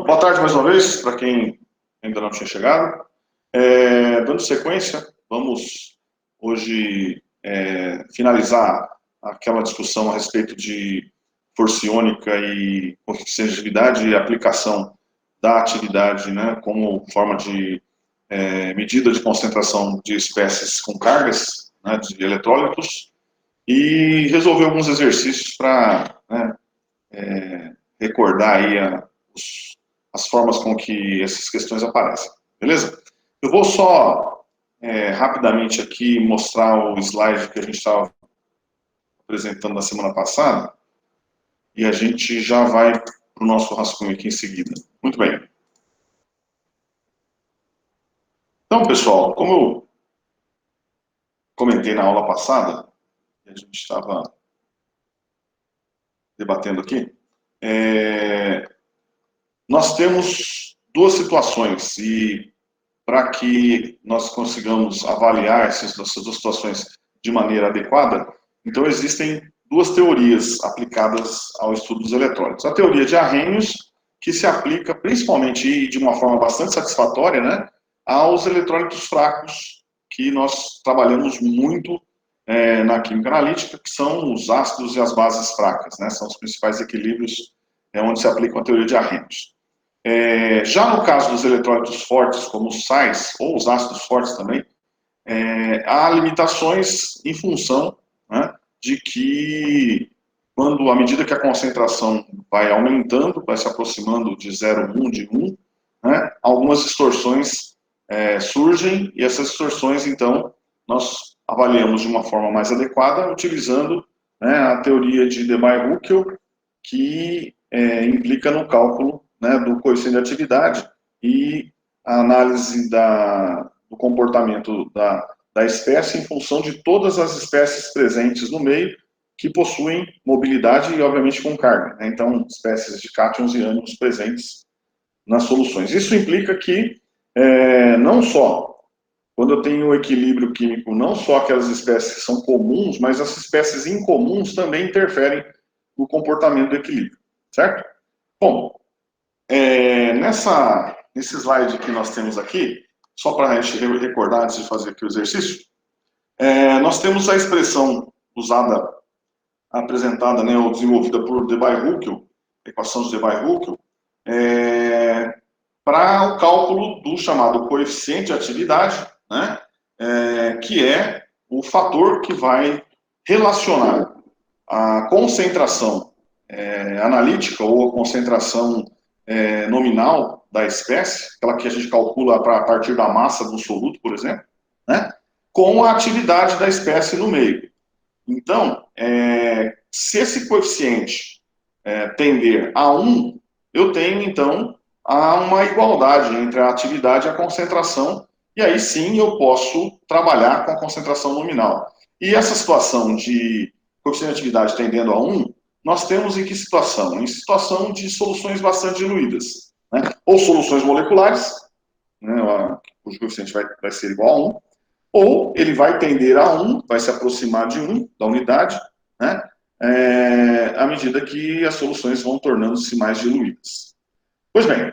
Boa tarde mais uma vez, para quem ainda não tinha chegado. Dando sequência, vamos hoje finalizar aquela discussão a respeito de força iônica e coeficiente de atividade e aplicação da atividade, né, como forma de medida de concentração de espécies com cargas, né, de eletrólitos, e resolver alguns exercícios para recordar aí as formas com que essas questões aparecem, beleza? Eu vou só rapidamente aqui mostrar o slide que a gente estava apresentando na semana passada e a gente já vai para o nosso rascunho aqui em seguida. Muito bem. Então, pessoal, como eu comentei na aula passada, que a gente estava debatendo aqui, nós temos duas situações e para que nós consigamos avaliar essas duas situações de maneira adequada, então existem duas teorias aplicadas ao estudo dos eletrólitos. A teoria de Arrhenius, que se aplica principalmente e de uma forma bastante satisfatória, né, aos eletrólitos fracos, que nós trabalhamos muito na química analítica, que são os ácidos e as bases fracas, né, são os principais equilíbrios onde se aplica a teoria de Arrhenius. Já no caso dos eletrólitos fortes, como os sais, ou os ácidos fortes também, há limitações em função, né, de que, à medida que a concentração vai aumentando, vai se aproximando de 0,1, de 1, né, algumas distorções surgem, e essas distorções, então, nós avaliamos de uma forma mais adequada, utilizando, né, a teoria de Debye-Huckel, que implica no cálculo, né, do coeficiente de atividade e a análise do comportamento da espécie em função de todas as espécies presentes no meio que possuem mobilidade e, obviamente, com carga, né? Então, espécies de cátions e ânions presentes nas soluções. Isso implica que, não só, quando eu tenho o equilíbrio químico, não só aquelas espécies que são comuns, mas as espécies incomuns também interferem no comportamento do equilíbrio, certo? Bom, nesse slide que nós temos aqui, só para a gente recordar antes de fazer aqui o exercício, nós temos a expressão usada, apresentada, né, ou desenvolvida por Debye-Huckel, equação de Debye-Huckel, para o cálculo do chamado coeficiente de atividade, né, que é o fator que vai relacionar a concentração analítica ou a concentração nominal da espécie, aquela que a gente calcula a partir da massa do soluto, por exemplo, né, com a atividade da espécie no meio. Então, se esse coeficiente tender a 1, eu tenho, então, uma igualdade entre a atividade e a concentração, e aí sim eu posso trabalhar com a concentração nominal. E essa situação de coeficiente de atividade tendendo a 1, nós temos em que situação? Em situação de soluções bastante diluídas, né? Ou soluções moleculares, né, cujo coeficiente vai ser igual a 1, ou ele vai tender a 1, vai se aproximar de 1, da unidade, né, à medida que as soluções vão tornando-se mais diluídas. Pois bem,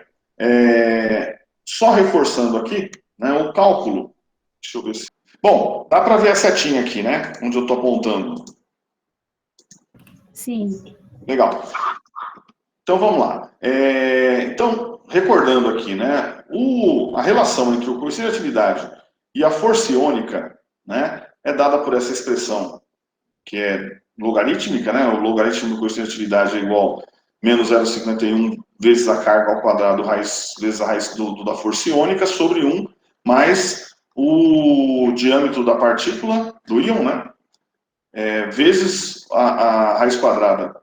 só reforçando aqui, né, o cálculo, deixa eu ver se... Bom, dá para ver a setinha aqui, né, onde eu estou apontando. Sim. Legal. Então, vamos lá. Então, recordando aqui, né, a relação entre o coeficiente de atividade e a força iônica, né, é dada por essa expressão, que é logarítmica, né, o logaritmo do coeficiente de atividade é igual a menos 0,51 vezes a carga ao quadrado vezes a raiz da força iônica sobre 1, mais o diâmetro da partícula, do íon, né, vezes a raiz quadrada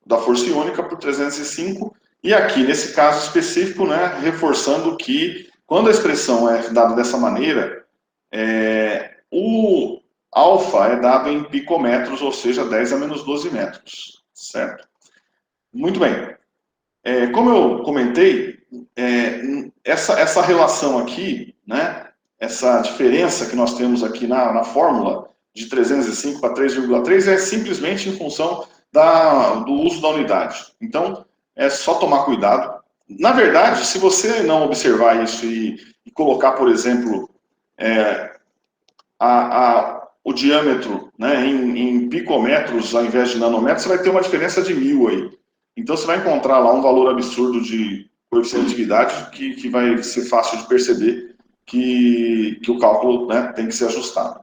da força iônica por 305, e aqui, nesse caso específico, né, reforçando que, quando a expressão é dada dessa maneira, o alfa é dado em picometros, ou seja, 10 a menos 12 metros, certo? Muito bem. Como eu comentei, essa relação aqui, né, essa diferença que nós temos aqui na fórmula, de 305 para 3,3, é simplesmente em função do uso da unidade. Então, é só tomar cuidado, Na verdade, se você não observar isso e colocar, por exemplo, o diâmetro, né, em picometros ao invés de nanômetros, você vai ter uma diferença de 1000 aí. Então você vai encontrar lá um valor absurdo de coeficiente de atividade que vai ser fácil de perceber que o cálculo, né, tem que ser ajustado.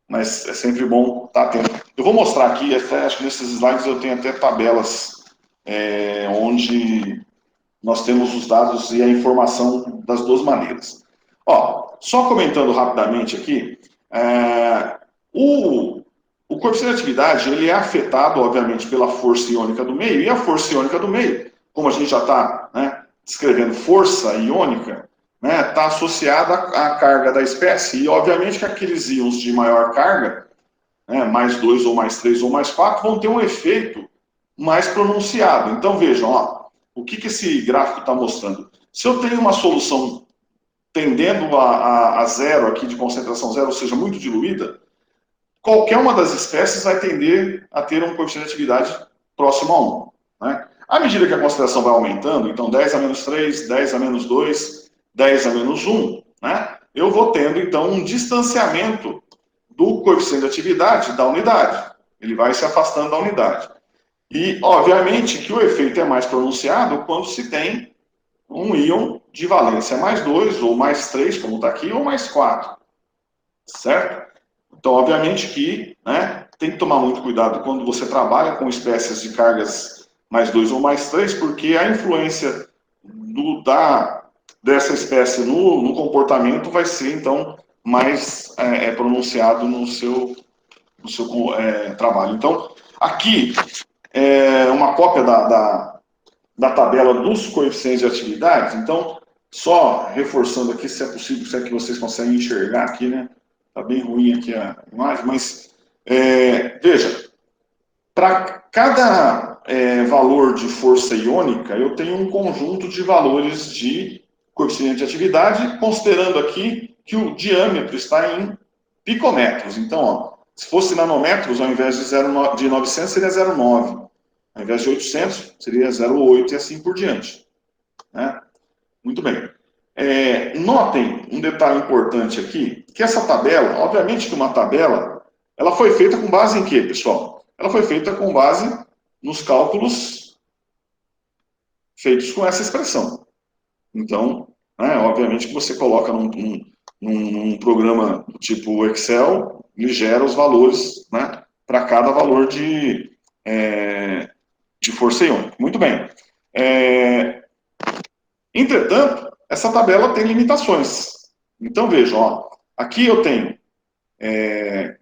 Mas é sempre bom estar atento. Eu vou mostrar aqui, até, acho que nesses slides eu tenho até tabelas onde nós temos os dados e a informação das duas maneiras. Ó, só comentando rapidamente aqui, o coeficiente de atividade ele é afetado, obviamente, pela força iônica do meio, e a força iônica do meio, como a gente já está, né, descrevendo força iônica, né, está associada à carga da espécie, e obviamente que aqueles íons de maior carga, né, mais 2 ou mais 3 ou mais 4, vão ter um efeito mais pronunciado. Então vejam, ó, o que esse gráfico está mostrando? Se eu tenho uma solução tendendo a zero aqui, de concentração zero, ou seja, muito diluída, qualquer uma das espécies vai tender a ter um coeficiente de atividade próximo a 1. Né? À medida que a concentração vai aumentando, então 10 a menos 3, 10 a menos 2, 10 a menos 1, né? Eu vou tendo, então, um distanciamento do coeficiente de atividade da unidade. Ele vai se afastando da unidade. E, obviamente, que o efeito é mais pronunciado quando se tem um íon de valência mais 2, ou mais 3, como está aqui, ou mais 4. Certo? Então, obviamente que, né, tem que tomar muito cuidado quando você trabalha com espécies de cargas mais 2 ou mais 3, porque a influência dessa espécie no comportamento vai ser, então, mais pronunciado no seu trabalho. Então, aqui, uma cópia da tabela dos coeficientes de atividade. Então, só reforçando aqui, se é possível, se é que vocês conseguem enxergar aqui, né? Está bem ruim aqui a imagem, mas veja, para cada valor de força iônica, eu tenho um conjunto de valores de coeficiente de atividade, considerando aqui que o diâmetro está em picometros. Então, ó, se fosse nanômetros, ao invés de 900, seria 0,9. Ao invés de 800, seria 0,8 e assim por diante. Né? Muito bem. Notem um detalhe importante aqui, que essa tabela, obviamente que uma tabela, ela foi feita com base em quê, pessoal? Ela foi feita com base nos cálculos feitos com essa expressão. Então, obviamente que você coloca num programa do tipo Excel, ele gera os valores, né, para cada valor de força iônica. Muito bem. Entretanto, essa tabela tem limitações. Então, vejam, ó, aqui eu tenho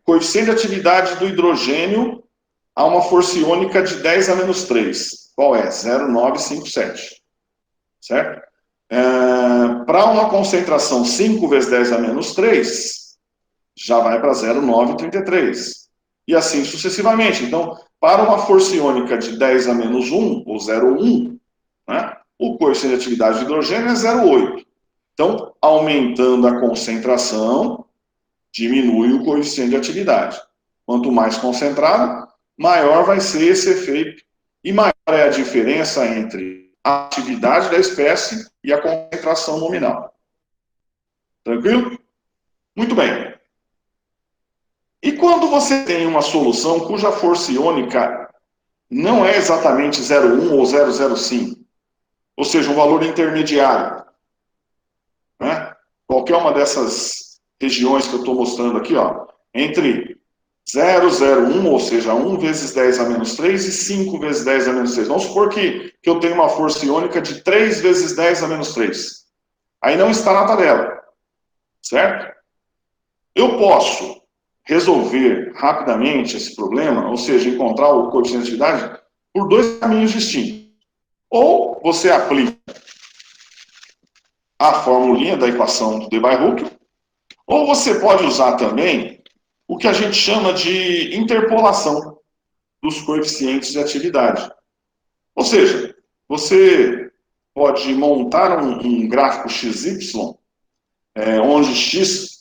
coeficiente de atividade do hidrogênio a uma força iônica de 10 a menos 3. Qual é? 0,957. Certo? Para uma concentração 5 vezes 10 a menos 3, já vai para 0,933. E assim sucessivamente. Então, para uma força iônica de 10 a menos 1, ou 0,1, né, o coeficiente de atividade de hidrogênio é 0,8. Então, aumentando a concentração, diminui o coeficiente de atividade. Quanto mais concentrado, maior vai ser esse efeito e maior é a diferença entre a atividade da espécie e a concentração nominal. Tranquilo? Muito bem. E quando você tem uma solução cuja força iônica não é exatamente 0,1 ou 0,05, ou seja, um valor intermediário, né? Qualquer uma dessas regiões que eu estou mostrando aqui, ó, entre 0,01, ou seja, 1 vezes 10 a menos 3 e 5 vezes 10 a menos 3. Vamos supor que eu tenho uma força iônica de 3 vezes 10 a menos 3. Aí não está na tabela, certo? Eu posso resolver rapidamente esse problema, ou seja, encontrar o coeficiente de atividade, por dois caminhos distintos. Ou você aplica a formulinha da equação do Debye-Hückel, ou você pode usar também o que a gente chama de interpolação dos coeficientes de atividade. Ou seja, você pode montar um gráfico XY, onde X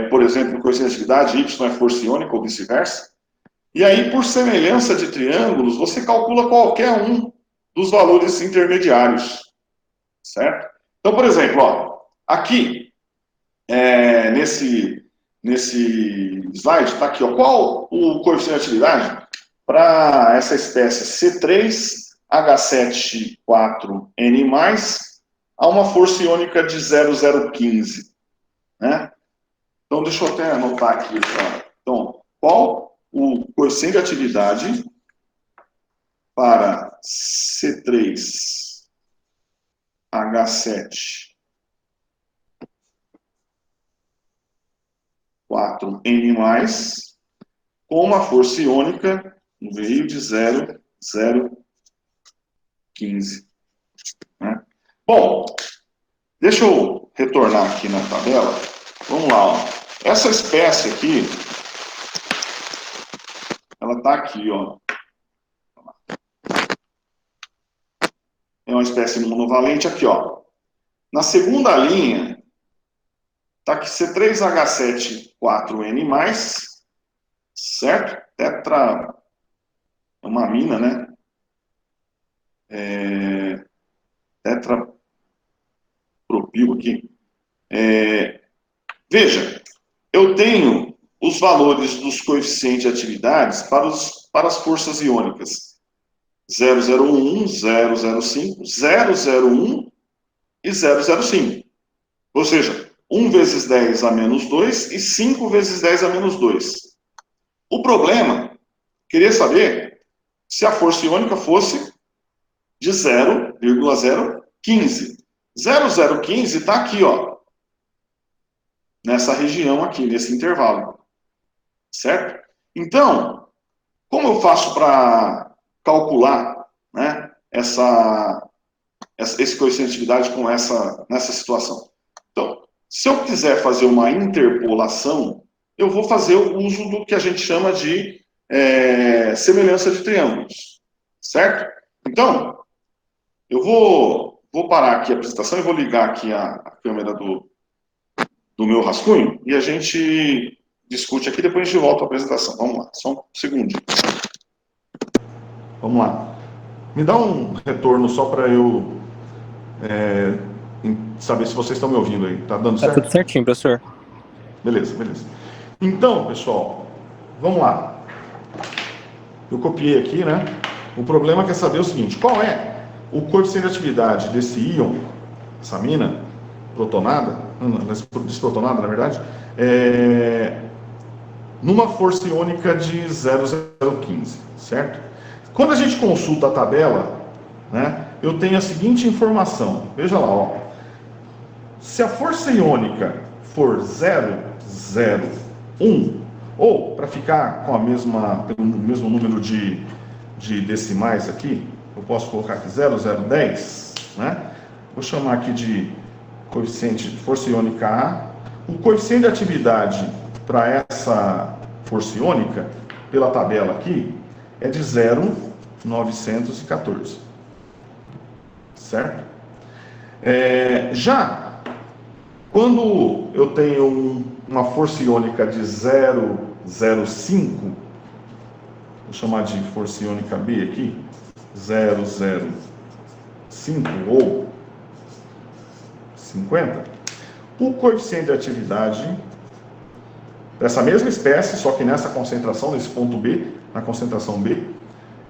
por exemplo, coeficiente de atividade, Y é força iônica ou vice-versa, e aí, por semelhança de triângulos, você calcula qualquer um dos valores intermediários. certo? Então, por exemplo, ó, aqui, nesse slide, está aqui, ó, qual o coeficiente de atividade para essa espécie C3H74N+, a uma força iônica de 0,015, né? Então, deixa eu até anotar aqui. Ó. Então, qual o coeficiente de atividade para C3H74N+, com uma força iônica no veio de 0,015. Né? Bom, deixa eu retornar aqui na tabela. Vamos lá. Ó. Essa espécie aqui, ela está aqui, ó. É uma espécie monovalente aqui, ó. Na segunda linha, está aqui C3H74N+, certo? Tetramina, né? Tetrapropil aqui. Veja, eu tenho os valores dos coeficientes de atividades para as forças iônicas 001, 005, 001 e 005. Ou seja, 1 vezes 10 a menos 2 e 5 vezes 10 a menos 2. O problema, queria saber se a força iônica fosse de 0,015. 0,015 está aqui, ó. Nessa região aqui, nesse intervalo. Certo? Então, como eu faço para calcular, né, esse coeficiente de atividade nessa situação? Então, se eu quiser fazer uma interpolação, eu vou fazer o uso do que a gente chama de semelhança de triângulos. Certo? Então, eu vou parar aqui a apresentação e vou ligar aqui a câmera do meu rascunho e a gente discute aqui, depois a gente volta à apresentação. Vamos lá, só um segundinho. Vamos lá. Me dá um retorno só para eu saber se vocês estão me ouvindo aí. Tá dando certo? Tá tudo certinho, professor. Beleza, beleza. Então, pessoal, vamos lá. Eu copiei aqui, né? O problema é saber o seguinte, qual é o coeficiente de atividade desse íon, essa mina protonada, desprotonada, na verdade, numa força iônica de 0,015, certo? Quando a gente consulta a tabela, né, eu tenho a seguinte informação. Veja lá, ó. Se a força iônica for 0,01, ou, para ficar com o mesmo número de decimais aqui, eu posso colocar aqui 0,010, né? Vou chamar aqui de coeficiente de força iônica A. O coeficiente de atividade para essa força iônica, pela tabela aqui, é de 0,914. Certo? Já quando eu tenho uma força iônica de 0,05, vou chamar de força iônica B aqui, 0,05 ou 50, o coeficiente de atividade dessa mesma espécie, só que nessa concentração, nesse ponto B, na concentração B,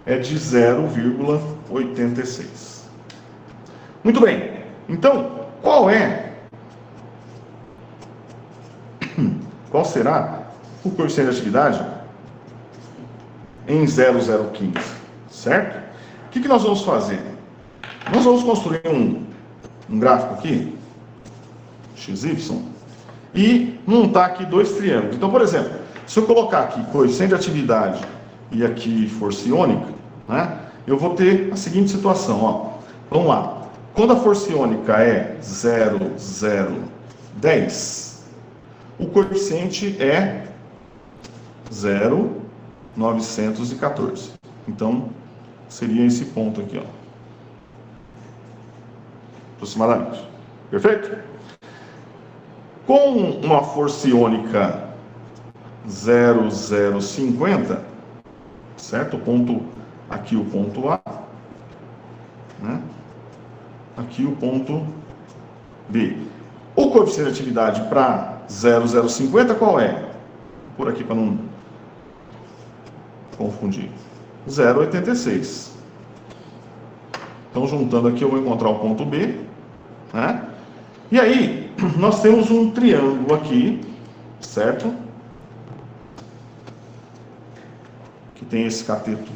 é de 0,86. Muito bem. Então, qual será o coeficiente de atividade em 0,015, certo? O que nós vamos fazer? Nós vamos construir um gráfico aqui, XY, e montar aqui dois triângulos. Então, por exemplo, se eu colocar aqui coeficiente de atividade e aqui força iônica, né, eu vou ter a seguinte situação, ó. Vamos lá. Quando a força iônica é 0,010, o coeficiente é 0,914. Então, seria esse ponto aqui, ó. Aproximadamente. Perfeito? Com uma força iônica 0,050, certo? Aqui o ponto A, né? aqui o ponto B. O coeficiente de atividade para 0,050 qual é? Por aqui para não confundir. 0,86. Então, juntando aqui, eu vou encontrar o ponto B, né? E aí, nós temos um triângulo aqui, certo? Que tem esse cateto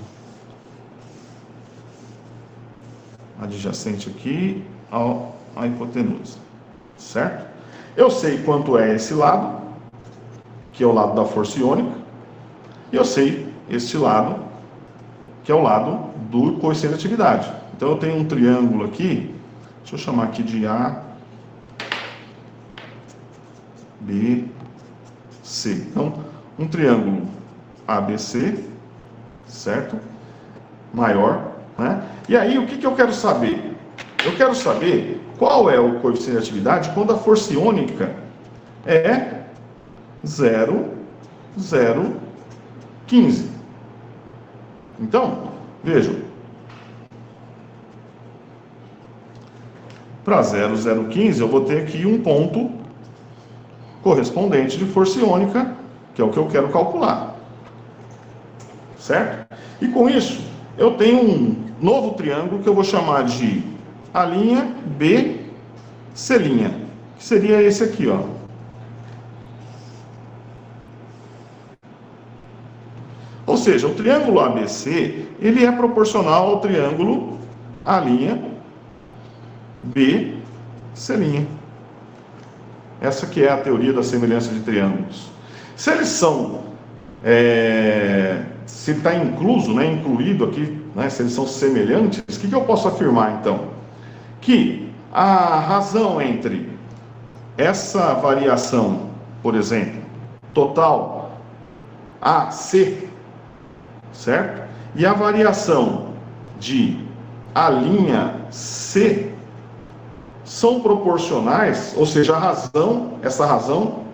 adjacente aqui à hipotenusa, certo? Eu sei quanto é esse lado, que é o lado da força iônica, e eu sei este lado, que é o lado do coeficiente de atividade. Então, eu tenho um triângulo aqui, deixa eu chamar aqui de A, B, C. Então, um triângulo ABC, certo? Maior, né? E aí, o que eu quero saber? Eu quero saber qual é o coeficiente de atividade quando a força iônica é 0,015. Então, vejam, para 0,015 eu vou ter aqui um ponto correspondente de força iônica, que é o que eu quero calcular, certo? E com isso, eu tenho um novo triângulo que eu vou chamar de A', B, C', que seria esse aqui, ó. Ou seja, o triângulo ABC, ele é proporcional ao triângulo A', B, C'. Essa que é a teoria da semelhança de triângulos. Se eles são, se está incluso, né, incluído aqui, né, se eles são semelhantes, o que eu posso afirmar então? Que a razão entre essa variação, por exemplo, total AC, certo? E a variação de A'C são proporcionais, ou seja, essa razão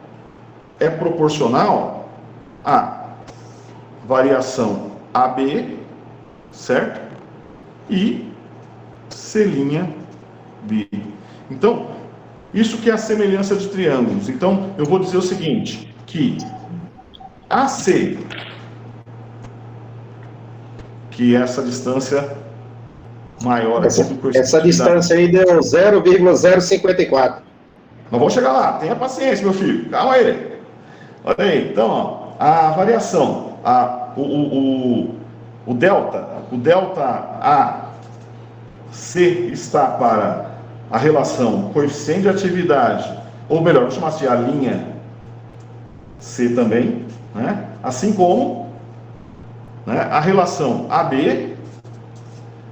é proporcional à variação AB, certo? E C', B. Então, isso que é a semelhança de triângulos. Então, eu vou dizer o seguinte, que AC, que é essa distância maior aqui do coeficiente. Essa distância aí deu 0,054. Nós vamos chegar lá, tenha paciência, meu filho. Calma aí. Olha aí, então, ó, a variação, o delta AC está para a relação coeficiente de atividade, ou melhor, vamos chamar assim, a linha C também, né? Assim como, né, a relação AB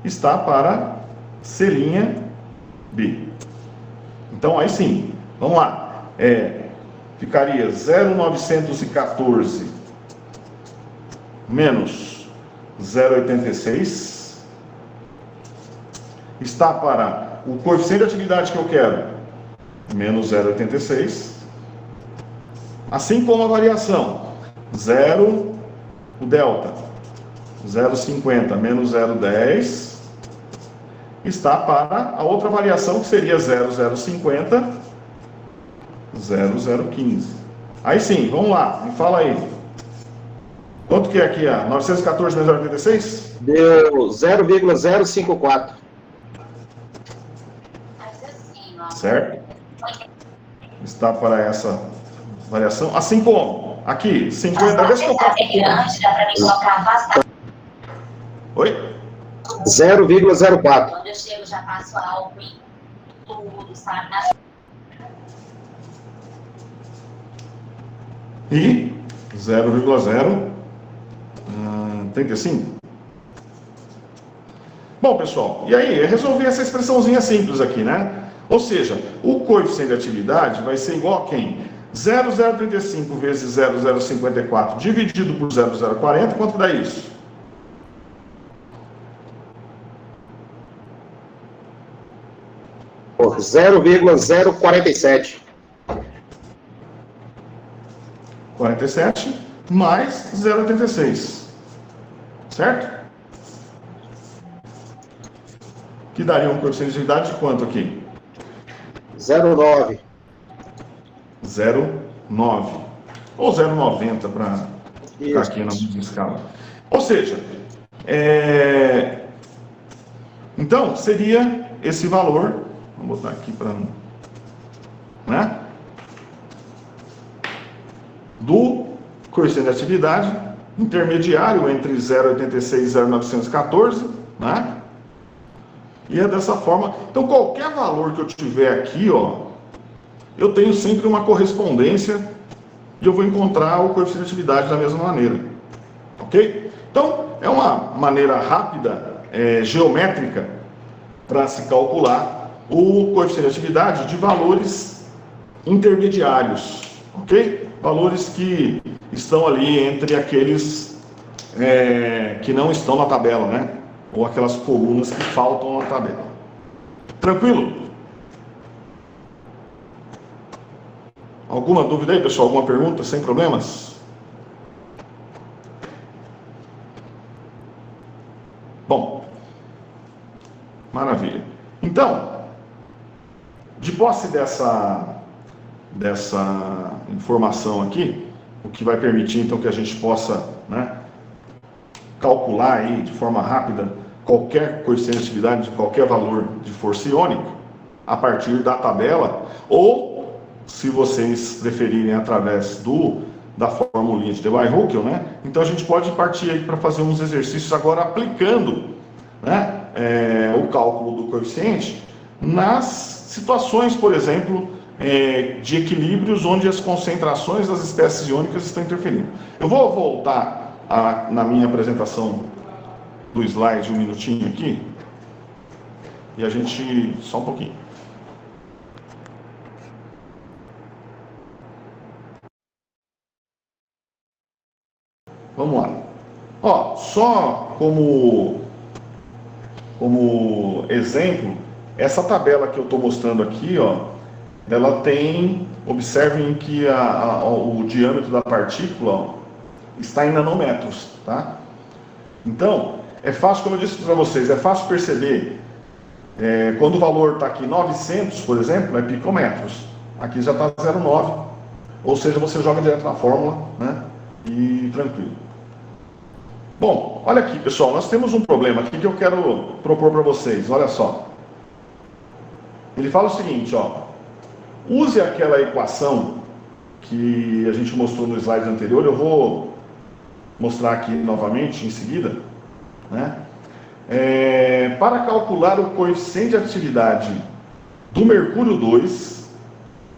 está para C', B. Então, aí sim, vamos lá. Ficaria 0,914 menos 0,86 está para o coeficiente de atividade que eu quero, menos 0,86, assim como a variação, o delta, 0,50 menos 0,10, está para a outra variação, que seria 0,050, 0,015. Aí sim, vamos lá, me fala aí. Quanto que é aqui, 914 menos 0,86? Deu 0,054. Certo? Está para essa variação. Assim como, aqui, 50 vezes que eu faço... Oi? 0,04. Quando eu chego, já passo álcool em tudo, sabe? E 0,035. Bom, pessoal, e aí? É resolver essa expressãozinha simples aqui, né? Ou seja, o coeficiente de atividade vai ser igual a quem? 0,035 vezes 0,054 dividido por 0,040, quanto dá isso? Por 0,047. 47 mais 0,86. Certo? O que daria um coeficiente de atividade de quanto aqui? 0,9. 0,9. Ou 0,90 para ficar aqui na mesma escala. Ou seja, então seria esse valor, vamos botar aqui para, né, do coeficiente de atividade intermediário entre 0,86 e 0,914, né? E é dessa forma. Então, qualquer valor que eu tiver aqui, ó, eu tenho sempre uma correspondência e eu vou encontrar o coeficiente de atividade da mesma maneira. Ok? Então, é uma maneira rápida, geométrica, para se calcular o coeficiente de atividade de valores intermediários. Ok? Valores que estão ali entre aqueles que não estão na tabela, né? Ou aquelas colunas que faltam na tabela. Tranquilo? Alguma dúvida aí, pessoal? Alguma pergunta? Sem problemas? Bom, maravilha. Então, de posse dessa informação aqui, o que vai permitir então que a gente possa, né, calcular aí de forma rápida qualquer coeficiente de atividade de qualquer valor de força iônica a partir da tabela, ou se vocês preferirem através da formulinha de Debye-Hückel, né? Então a gente pode partir aí para fazer uns exercícios agora aplicando, né, o cálculo do coeficiente nas situações, por exemplo, de equilíbrios onde as concentrações das espécies iônicas estão interferindo. Eu vou voltar na minha apresentação do slide um minutinho aqui, e a gente, só um pouquinho. Vamos lá. Ó, só como exemplo, essa tabela que eu estou mostrando aqui, ó, ela tem, observem que o diâmetro da partícula, ó, está em nanômetros, tá? Então, é fácil, como eu disse para vocês, é fácil perceber, quando o valor está aqui 900, por exemplo, é picometros. Aqui já está 0,9, ou seja, você joga direto na fórmula, né? E tranquilo. Bom, olha aqui, pessoal, nós temos um problema aqui que eu quero propor para vocês, olha só. Ele fala o seguinte, ó, use aquela equação que a gente mostrou no slide anterior, eu vou mostrar aqui novamente em seguida, né? Para calcular o coeficiente de atividade do mercúrio 2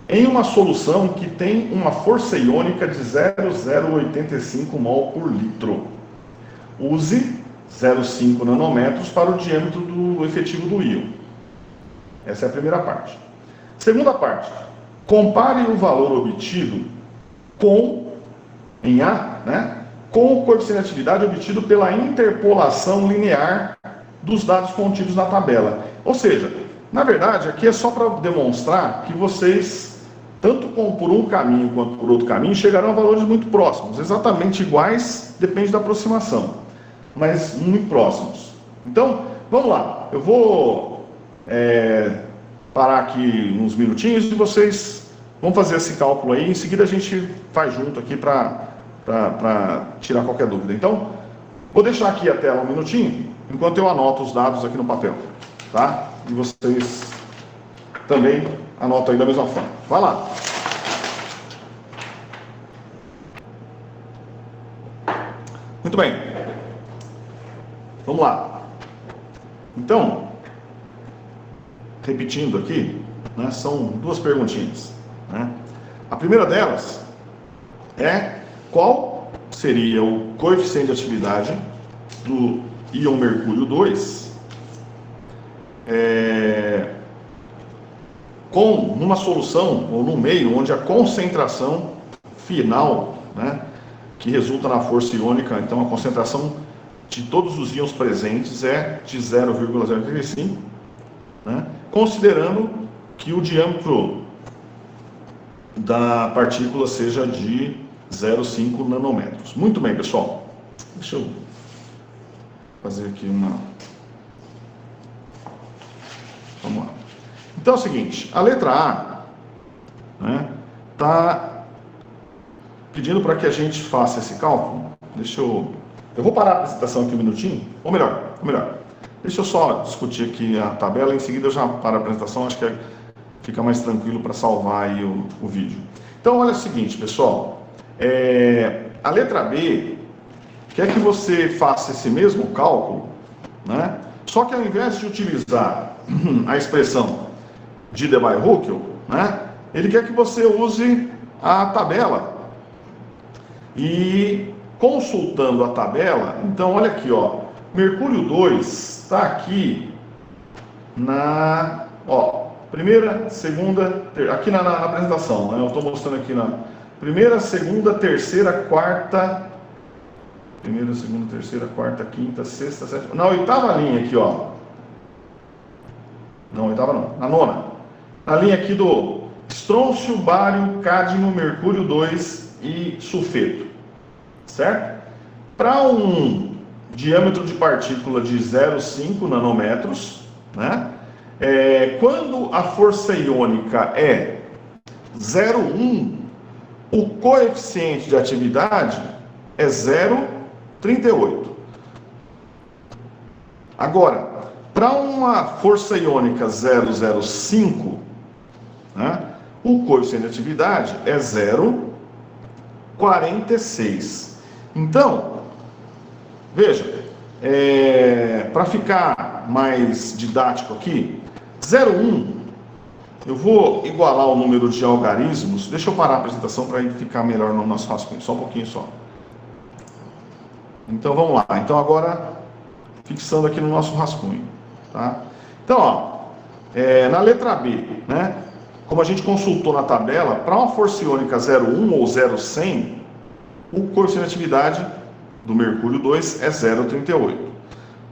em uma solução que tem uma força iônica de 0,085 mol por litro. Use 0,5 nanômetros para o diâmetro do efetivo do íon. Essa é a primeira parte. Segunda parte, compare o valor obtido em A, né, com o coeficiente de atividade obtido pela interpolação linear dos dados contidos na tabela. Ou seja, na verdade, aqui é só para demonstrar que vocês, tanto por um caminho quanto por outro caminho, chegarão a valores muito próximos, exatamente iguais, depende da aproximação, mas muito próximos. Então, vamos lá, eu vou parar aqui uns minutinhos e vocês vão fazer esse cálculo aí, em seguida a gente faz junto aqui para tirar qualquer dúvida. Então, vou deixar aqui a tela um minutinho, enquanto eu anoto os dados aqui no papel, tá? E vocês também anotam aí da mesma forma. Vai lá. Muito bem. Vamos lá. Então, repetindo aqui, né, são duas perguntinhas, né? A primeira delas é: qual seria o coeficiente de atividade do íon mercúrio 2 numa solução ou no meio onde a concentração final, né, que resulta na força iônica, então a concentração de todos os íons presentes é de 0,085, né, considerando que o diâmetro da partícula seja de 0,5 nanômetros. Muito bem, pessoal. Deixa eu fazer aqui uma... Então é o seguinte, a letra A, né, tá pedindo para que a gente faça esse cálculo. Eu vou parar a apresentação aqui um minutinho, ou melhor, deixa eu só discutir aqui a tabela, em seguida eu já paro a apresentação, acho que fica mais tranquilo para salvar aí o vídeo. Então olha o seguinte, pessoal, a letra B quer que você faça esse mesmo cálculo, né? Só que ao invés de utilizar a expressão de Debye-Huckel, né, ele quer que você use a tabela. E consultando a tabela, então olha aqui, ó, Mercúrio 2 está aqui na, primeira, segunda, aqui na apresentação, né, eu estou mostrando aqui na primeira, segunda, terceira, quarta, quinta, sexta, sétima, na oitava linha aqui, ó, não, oitava não, na nona, na linha aqui do estrôncio, bário, cádmio, mercúrio 2 e sulfeto, certo? Para um diâmetro de partícula de 0,5 nanômetros, né? Quando a força iônica é 0,1, o coeficiente de atividade é 0,38. Agora, para uma força iônica 0,05, né, o coeficiente de atividade é 0,46. Então, veja, para ficar mais didático aqui, 0,1, eu vou igualar o número de algarismos. Deixa eu parar a apresentação para ficar melhor no nosso rascunho, só um pouquinho só. Então vamos lá, então agora fixando aqui no nosso rascunho, tá? Então, ó, na letra B, né, como a gente consultou na tabela, para uma força iônica 0,1 ou 0,100, o coeficiente de atividade do mercúrio 2 é 0,38.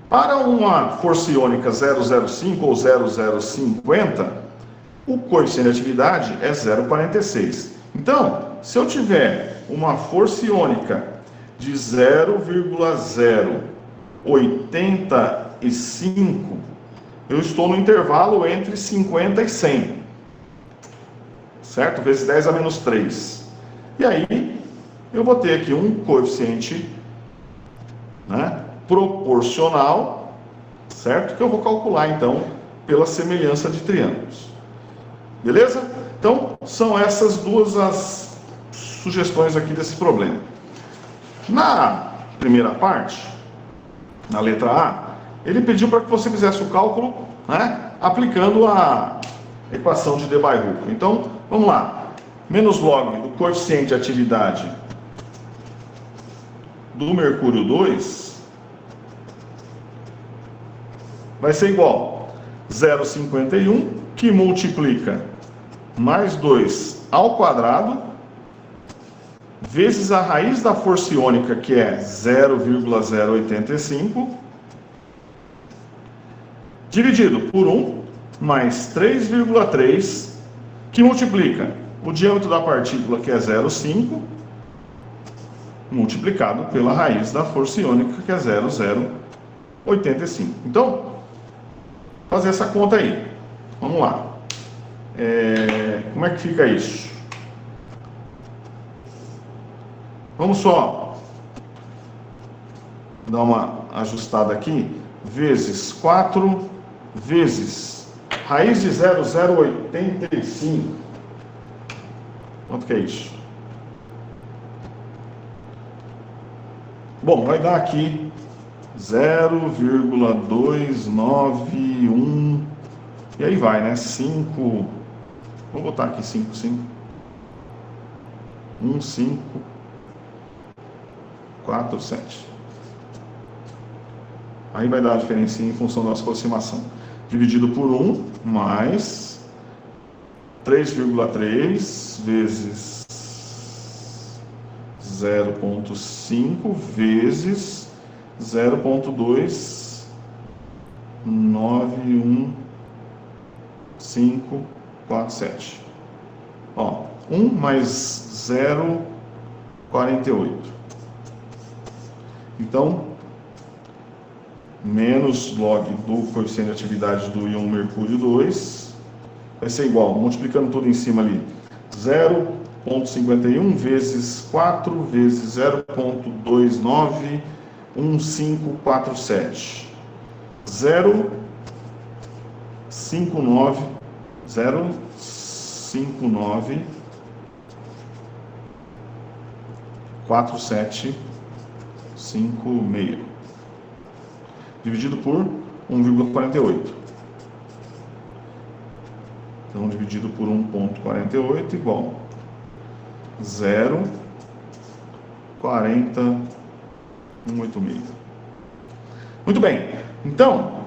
Para uma força iônica 0,05 ou 0,050, o coeficiente de atividade é 0,46. Então, se eu tiver uma força iônica de 0,085, eu estou no intervalo entre 50 e 100. Certo? Vezes 10 a menos 3. E aí, eu vou ter aqui um coeficiente, né, proporcional, certo? Que eu vou calcular, então, pela semelhança de triângulos. Beleza? Então, são essas duas as sugestões aqui desse problema. Na primeira parte, na letra A, ele pediu para que você fizesse o cálculo, né, aplicando a equação de Debye-Huckel. Então, vamos lá. Menos log do coeficiente de atividade do mercúrio 2 vai ser igual a 0,51, que multiplica mais 2 ao quadrado, vezes a raiz da força iônica, que é 0,085, dividido por 1, mais 3,3, que multiplica o diâmetro da partícula, que é 0,5, multiplicado pela raiz da força iônica, que é 0,085. Então, fazer essa conta aí. Vamos lá. Como é que fica isso? Vamos só dar uma ajustada aqui. Vezes 4, vezes raiz de 0,085. Quanto que é isso? Bom, vai dar aqui 0,291, e aí vai, né? 5, vou botar aqui 5, 1, 5, 4, 7. Aí vai dar a diferença em função da nossa aproximação. Dividido por 1, mais 3,3 vezes 0,5 vezes 0,291547. Ó, 1 mais 0,48. Então, menos log do coeficiente de atividade do íon mercúrio 2, vai ser igual, multiplicando tudo em cima ali, 0,51 vezes 4 vezes 0,291547. 0,59,4756 dividido por 1,48. Então, dividido por 1,48 igual 0,40186. Muito bem. Então,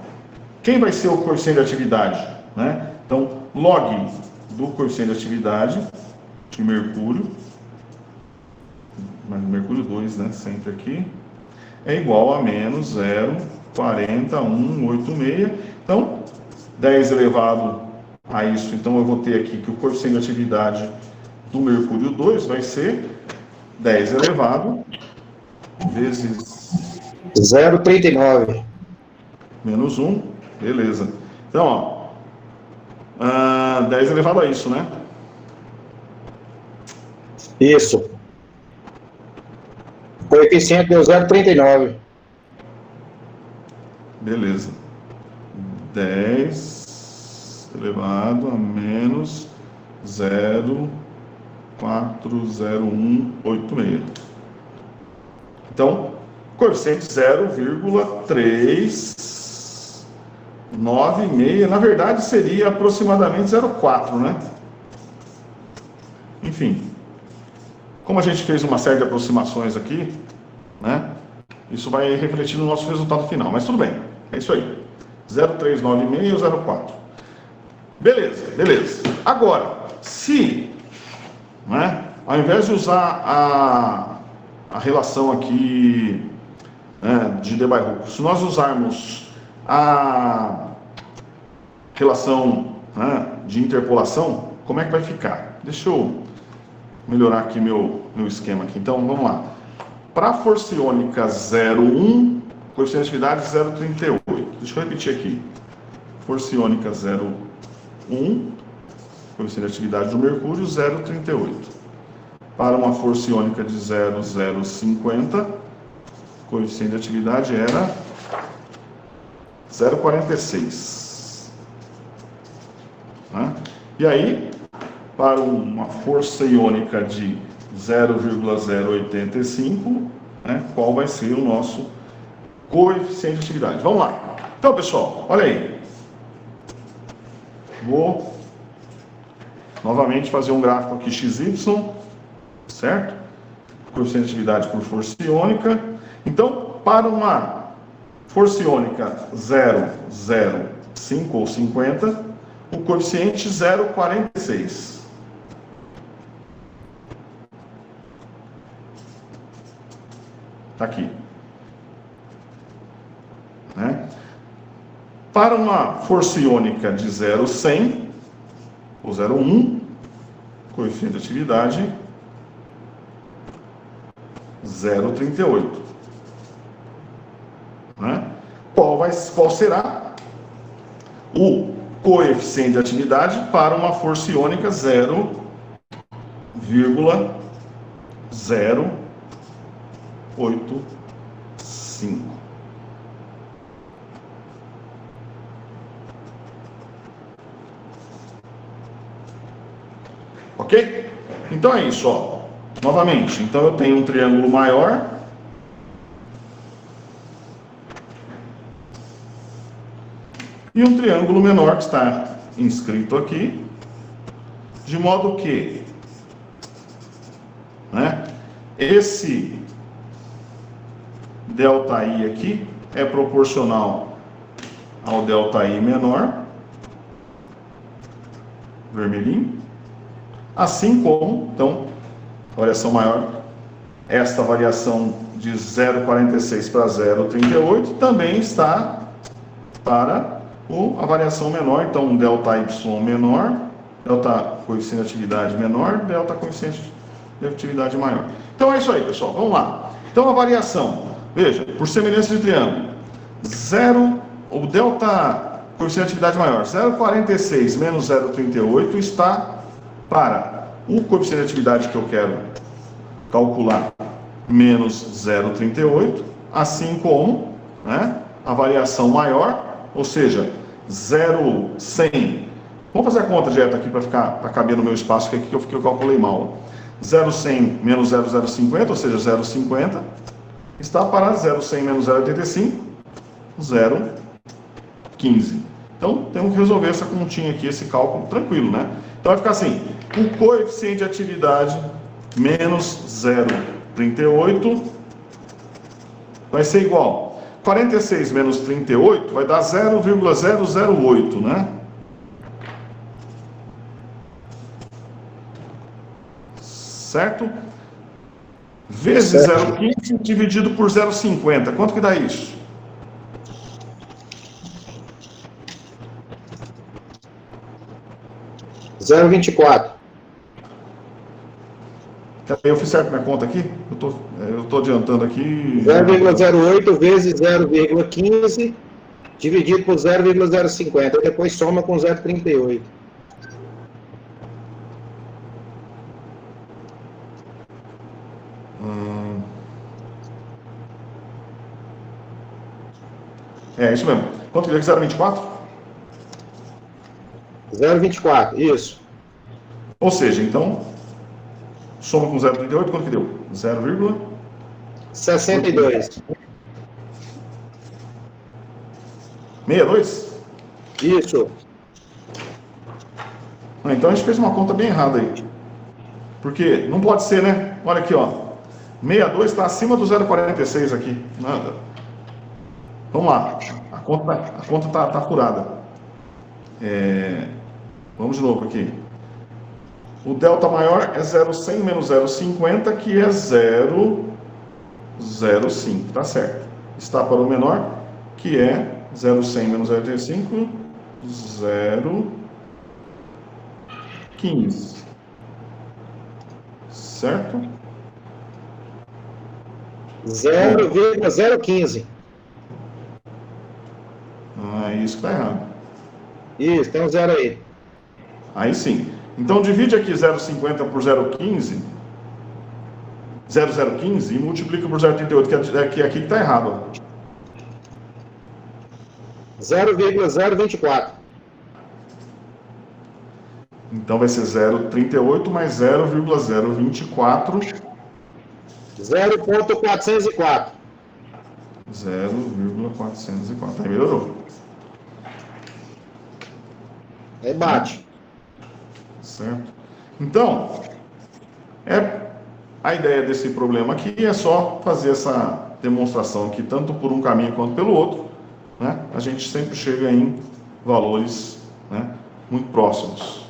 quem vai ser o coeficiente de atividade, né? Então, log do coeficiente de atividade de mercúrio, mas mercúrio 2, né? Sempre aqui, é igual a menos 0,40186. Então, 10 elevado a isso, então eu vou ter aqui que o coeficiente de atividade do mercúrio 2 vai ser 10 elevado vezes 0,39. menos 1, beleza. Então, ó, 10 elevado a isso, né? Isso. O coeficiente deu 0,39. Beleza. 10 elevado a menos 0,40186. Então, coeficiente 0,396. Na verdade, seria aproximadamente 0,4, né? Enfim. Como a gente fez uma série de aproximações aqui, né? Isso vai refletir no nosso resultado final. Mas tudo bem. É isso aí. 0,396 ou 0,4. Beleza, beleza. Agora, se, né, ao invés de usar a relação aqui, né, de Debye-Hooker, se nós usarmos a relação, né, de interpolação, como é que vai ficar? Deixa eu melhorar aqui meu esquema aqui. Então, vamos lá. Para a força iônica 0,1, coeficiente de atividade 0,38. Deixa eu repetir aqui. Força iônica 0,1, coeficiente de atividade do mercúrio 0,38. Para uma força iônica de 0,050, coeficiente de atividade era 0,46. Né? E aí, para uma força iônica de 0,085, né, qual vai ser o nosso coeficiente de atividade? Vamos lá. Então, pessoal, olha aí. Vou novamente fazer um gráfico aqui XY, certo? Coeficiente de atividade por força iônica. Então, para uma força iônica 0,05 ou 50, o coeficiente 0,46. Está aqui. Né? Para uma força iônica de 0,100 ou 0,1, coeficiente de atividade 0,38. Né? Qual será o coeficiente de atividade para uma força iônica 0,085? Ok? Então é isso, ó. Novamente, então eu tenho um triângulo maior e um triângulo menor que está inscrito aqui, de modo que, né, esse ΔI aqui é proporcional ao ΔI menor, vermelhinho, assim como, então, a variação maior, esta variação de 0,46 para 0,38 também está para a variação menor, então um ΔY menor, delta coeficiente de atividade menor, delta coeficiente de atividade maior. Então é isso aí, pessoal, vamos lá. Então a variação, veja, por semelhança de triângulo, o delta coeficiente de atividade maior. 0,46 menos 0,38 está para o coeficiente de atividade que eu quero calcular menos 0,38, assim como, né, a variação maior, ou seja, 0,100. Vamos fazer a conta direta aqui para caber no meu espaço, que aqui eu calculei mal. 0,100 menos 0,050, ou seja, 0,50, está para 0,100 menos 0,85, 0,15. Então, temos que resolver essa continha aqui, esse cálculo, tranquilo, né? Então, vai ficar assim, o coeficiente de atividade menos 0,38 vai ser igual. 46 menos 38 vai dar 0,008, né? Certo? Vezes 0,15 dividido por 0,50. Quanto que dá isso? Zero 24. Eu fiz certo minha conta aqui? Eu tô adiantando aqui. 0,08 vezes 0,15 dividido por 0,050. Depois soma com 0,38. É isso mesmo. Quanto que deu? 0,24? 0,24, isso. Ou seja, então, soma com 0,38, quanto que deu? 0,62. 62? Isso. Então a gente fez uma conta bem errada aí. Porque não pode ser, né? Olha aqui, ó. 62 está acima do 0,46 aqui. Nada. Vamos lá. A conta tá furada. Vamos de novo aqui. O delta maior é 0,100 menos 0,50, que é 0,05. Tá certo. Está para o menor, que é 0,100 menos 0,35, 0,15. Certo? 0,015. Isso que tá errado. Isso, tem um zero aí. Aí sim. Então divide aqui 0,50 por 0,15, 0,015 e multiplica por 0,38, que aqui está errado. 0,024. Então vai ser 0,38 mais 0,024. 0,404. 0,404. Aí melhorou. Aí bate. Certo? Então, a ideia desse problema aqui é só fazer essa demonstração aqui, tanto por um caminho quanto pelo outro, né? A gente sempre chega em valores, né, muito próximos.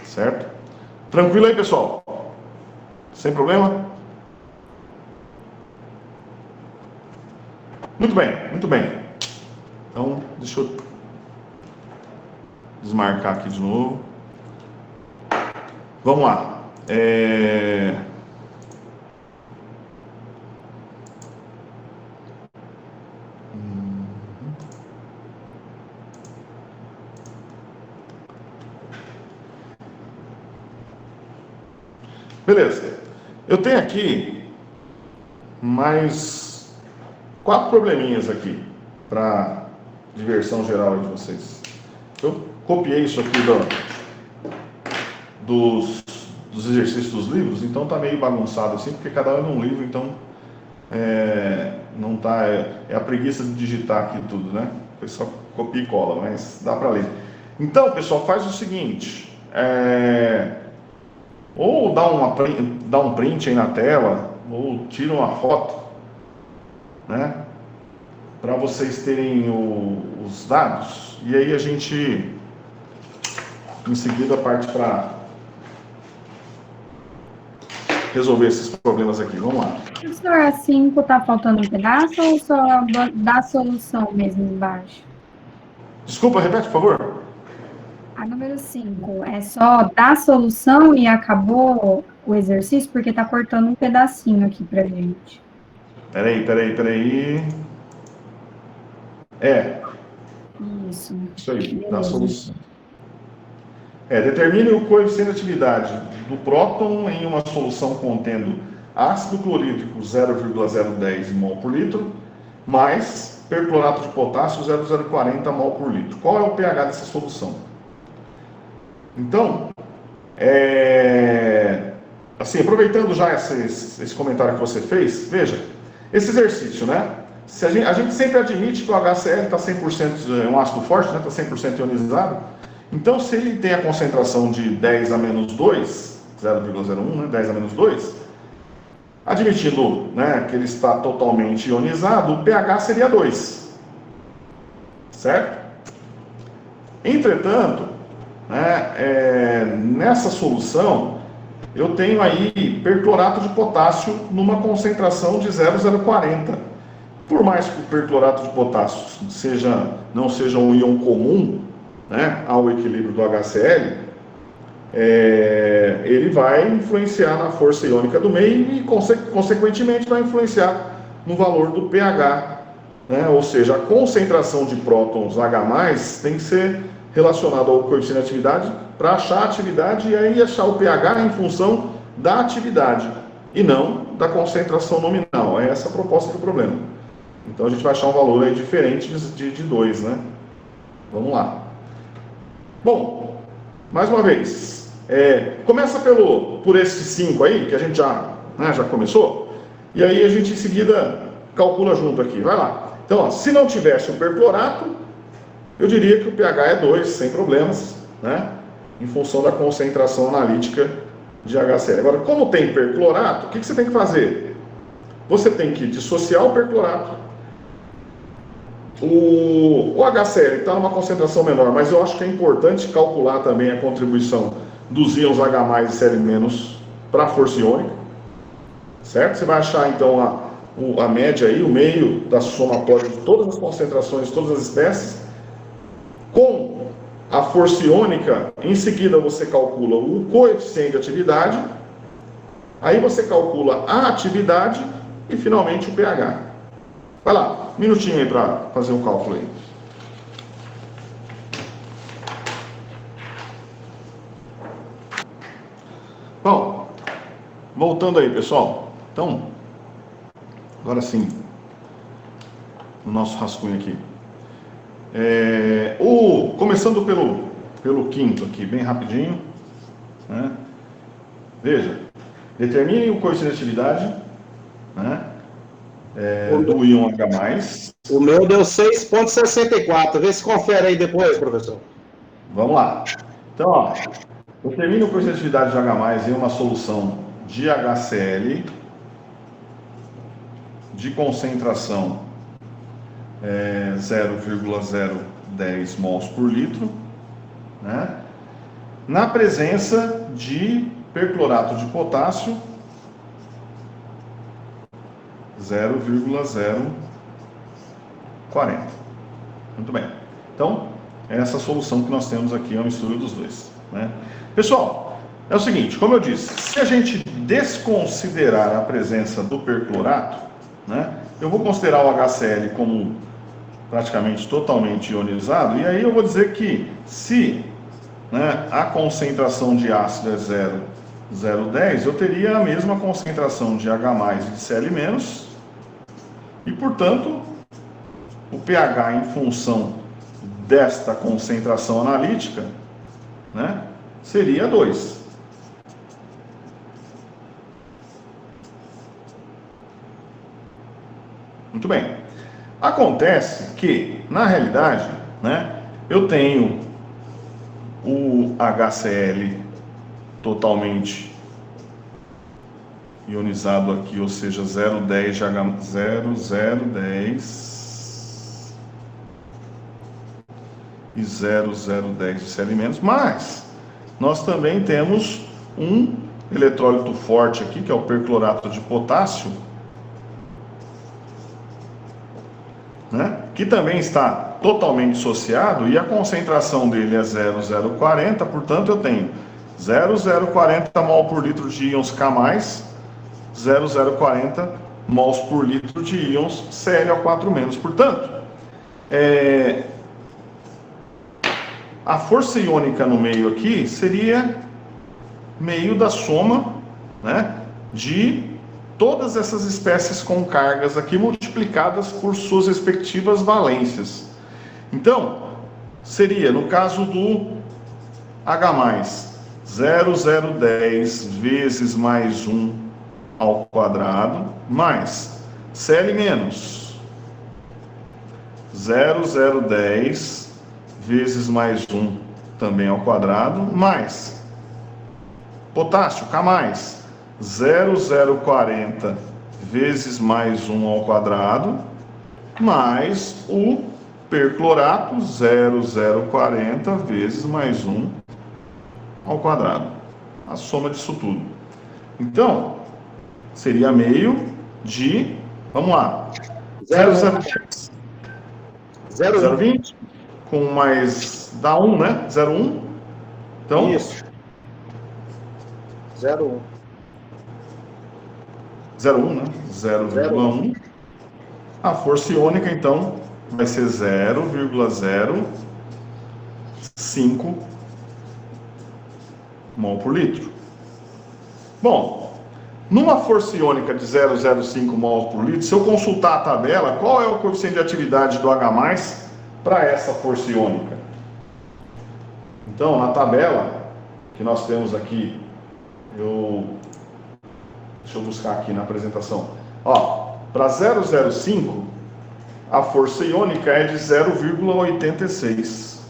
Certo? Tranquilo aí, pessoal? Sem problema? Muito bem, muito bem. Então, deixa eu desmarcar aqui de novo. Vamos lá. Beleza. Eu tenho aqui mais 4 probleminhas aqui para diversão geral de vocês. Eu copiei isso aqui dos exercícios dos livros, então tá meio bagunçado assim, porque cada um é num livro, então não tá, é a preguiça de digitar aqui tudo, né? Foi só copia e cola, mas dá para ler. Então, pessoal, faz o seguinte, ou dá um print aí na tela, ou tira uma foto, né? Para vocês terem os dados, e aí a gente em seguida parte para resolver esses problemas aqui. Vamos lá. Professor, a 5 tá faltando um pedaço ou só dá a solução mesmo embaixo? Desculpa, repete, por favor. A número 5 é só dar a solução e acabou o exercício, porque tá cortando um pedacinho aqui pra gente. Peraí. Isso. Isso aí, da Beleza. solução. Determine o coeficiente de atividade do próton em uma solução contendo ácido clorídrico 0,010 mol por litro, mais perclorato de potássio 0,040 mol por litro. Qual é o pH dessa solução? Então, assim, aproveitando já esse comentário que você fez, veja, esse exercício, né? Se a gente sempre admite que o HCl está 100%, é um ácido forte, né? Está 100% ionizado. Então, se ele tem a concentração de 10 a menos 2, 0,01, né? 10 a menos 2, admitindo, né, que ele está totalmente ionizado, o pH seria 2. Certo? Entretanto, né, nessa solução, eu tenho aí perclorato de potássio numa concentração de 0,040. Por mais que o perclorato de potássio não seja um íon comum, né, ao equilíbrio do HCl, ele vai influenciar na força iônica do meio e, consequentemente, vai influenciar no valor do pH. Né? Ou seja, a concentração de prótons H+, tem que ser relacionada ao coeficiente de atividade para achar a atividade e aí achar o pH em função da atividade e não da concentração nominal. É essa a proposta do problema. Então a gente vai achar um valor aí diferente de 2, né? Vamos lá. Bom, mais uma vez, começa por esse 5 aí, que a gente já começou, e aí a gente em seguida calcula junto aqui, vai lá. Então, ó, se não tivesse o perclorato, eu diria que o pH é 2, sem problemas, né? Em função da concentração analítica de HCl. Agora, como tem perclorato, o que você tem que fazer? Você tem que dissociar o perclorato. O HCl está numa concentração menor, mas eu acho que é importante calcular também a contribuição dos íons H+, e Cl- para a força iônica, certo? Você vai achar então a média aí, o meio da somatória de todas as concentrações de todas as espécies, com a força iônica. Em seguida você calcula o coeficiente de atividade, aí você calcula a atividade e finalmente o pH. Vai lá, um minutinho aí para fazer um cálculo aí. Bom, voltando aí, pessoal. Então, agora sim, no nosso rascunho aqui. Começando pelo quinto aqui, bem rapidinho. Né? Veja, determine o coeficiente de atividade, né? Do íon H+. O meu deu 6,64. Vê se confere aí depois, professor. Vamos lá. Então, ó, determine o coeficiente de atividade de H+ em uma solução de HCl de concentração 0,010 mols por litro, né? Na presença de perclorato de potássio 0,040. Muito bem. Então, essa solução que nós temos aqui é uma mistura dos dois, né? Pessoal, é o seguinte, como eu disse, se a gente desconsiderar a presença do perclorato, né, eu vou considerar o HCl como praticamente totalmente ionizado, e aí eu vou dizer que se, né, a concentração de ácido é 0,010, eu teria a mesma concentração de H+ e de Cl-, e portanto o pH em função desta concentração analítica, né, seria 2. Muito bem. Acontece que, na realidade, né, eu tenho o HCl totalmente ionizado aqui, ou seja, 0,10 de H+, e 0,010 de Cl-, mas nós também temos um eletrólito forte aqui, que é o perclorato de potássio, né, que também está totalmente dissociado e a concentração dele é 0,040, portanto eu tenho 0,040 mol por litro de íons K+, 0,040 mols por litro de íons Cl4-. Portanto, a força iônica no meio aqui seria meio da soma, né, de todas essas espécies com cargas aqui multiplicadas por suas respectivas valências. Então, seria, no caso do H+, 0,010 vezes mais 1 ao quadrado, mais Cl menos 0,010 vezes mais 1 também ao quadrado, mais potássio, K+, 0,040 vezes mais 1 ao quadrado, mais o perclorato, 0,040 vezes mais 1 ao quadrado. A soma disso tudo. Então, seria meio de, vamos lá, 0,010. 0,20 com mais, dá 1, né? 0,1. Então, isso. 0,1. 0,1, né? 0,1. A força iônica, então, vai ser 0,05 mol por litro. Bom, numa força iônica de 0,05 mol por litro, se eu consultar a tabela, qual é o coeficiente de atividade do H+ para essa força iônica? Então, na tabela que nós temos aqui, deixa eu buscar aqui na apresentação. Ó, para 0,05, a força iônica é de 0,86.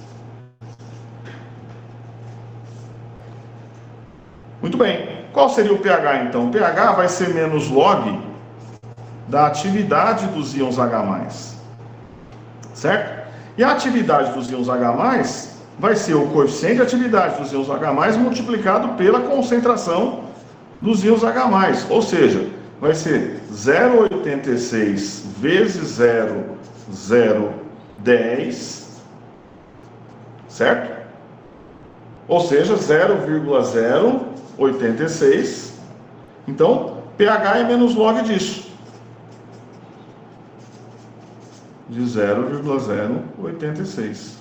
Muito bem. Qual seria o pH, então? O pH vai ser menos log da atividade dos íons H+. Certo? E a atividade dos íons H+, vai ser o coeficiente de atividade dos íons H+, multiplicado pela concentração dos íons H+. Ou seja, vai ser 0,86 vezes 0,010, certo? Ou seja, 0,086. Então, pH é menos log disso. De 0,086.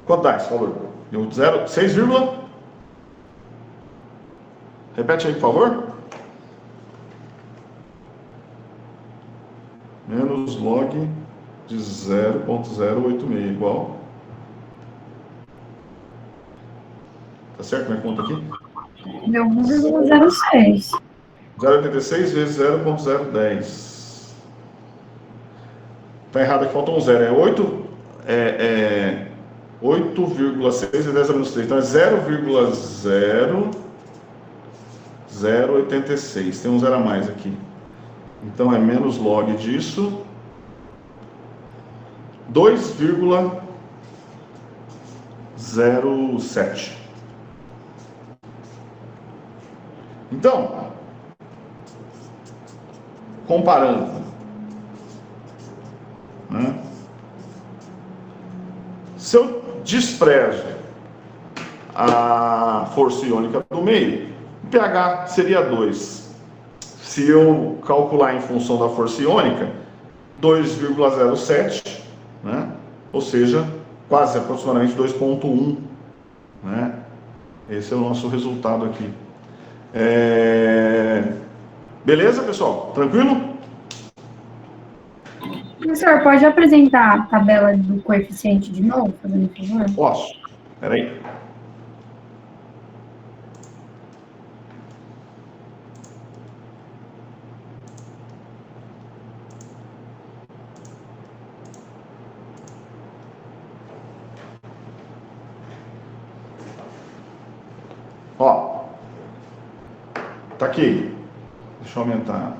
Quanto dá esse valor? Deu 6, repete aí, por favor. Menos log de 0,086 igual. Tá certo minha conta aqui? Deu 1,06. 0,86 vezes 0,010. Tá errado aqui, falta um zero. É 8,6 e 10 a menos 3. Então é 0,0086. Tem um zero a mais aqui. Então é menos log disso. 2,07. Então, comparando, né? Se eu desprezo a força iônica do meio, o pH seria 2. Se eu calcular em função da força iônica, 2,07, né? Ou seja, quase aproximadamente 2,1, né? Esse é o nosso resultado aqui. Beleza, pessoal? Tranquilo? Professor, pode apresentar a tabela do coeficiente de novo, fazendo favor? Posso. Espera aí. Ó. Tá aqui. Deixa eu aumentar.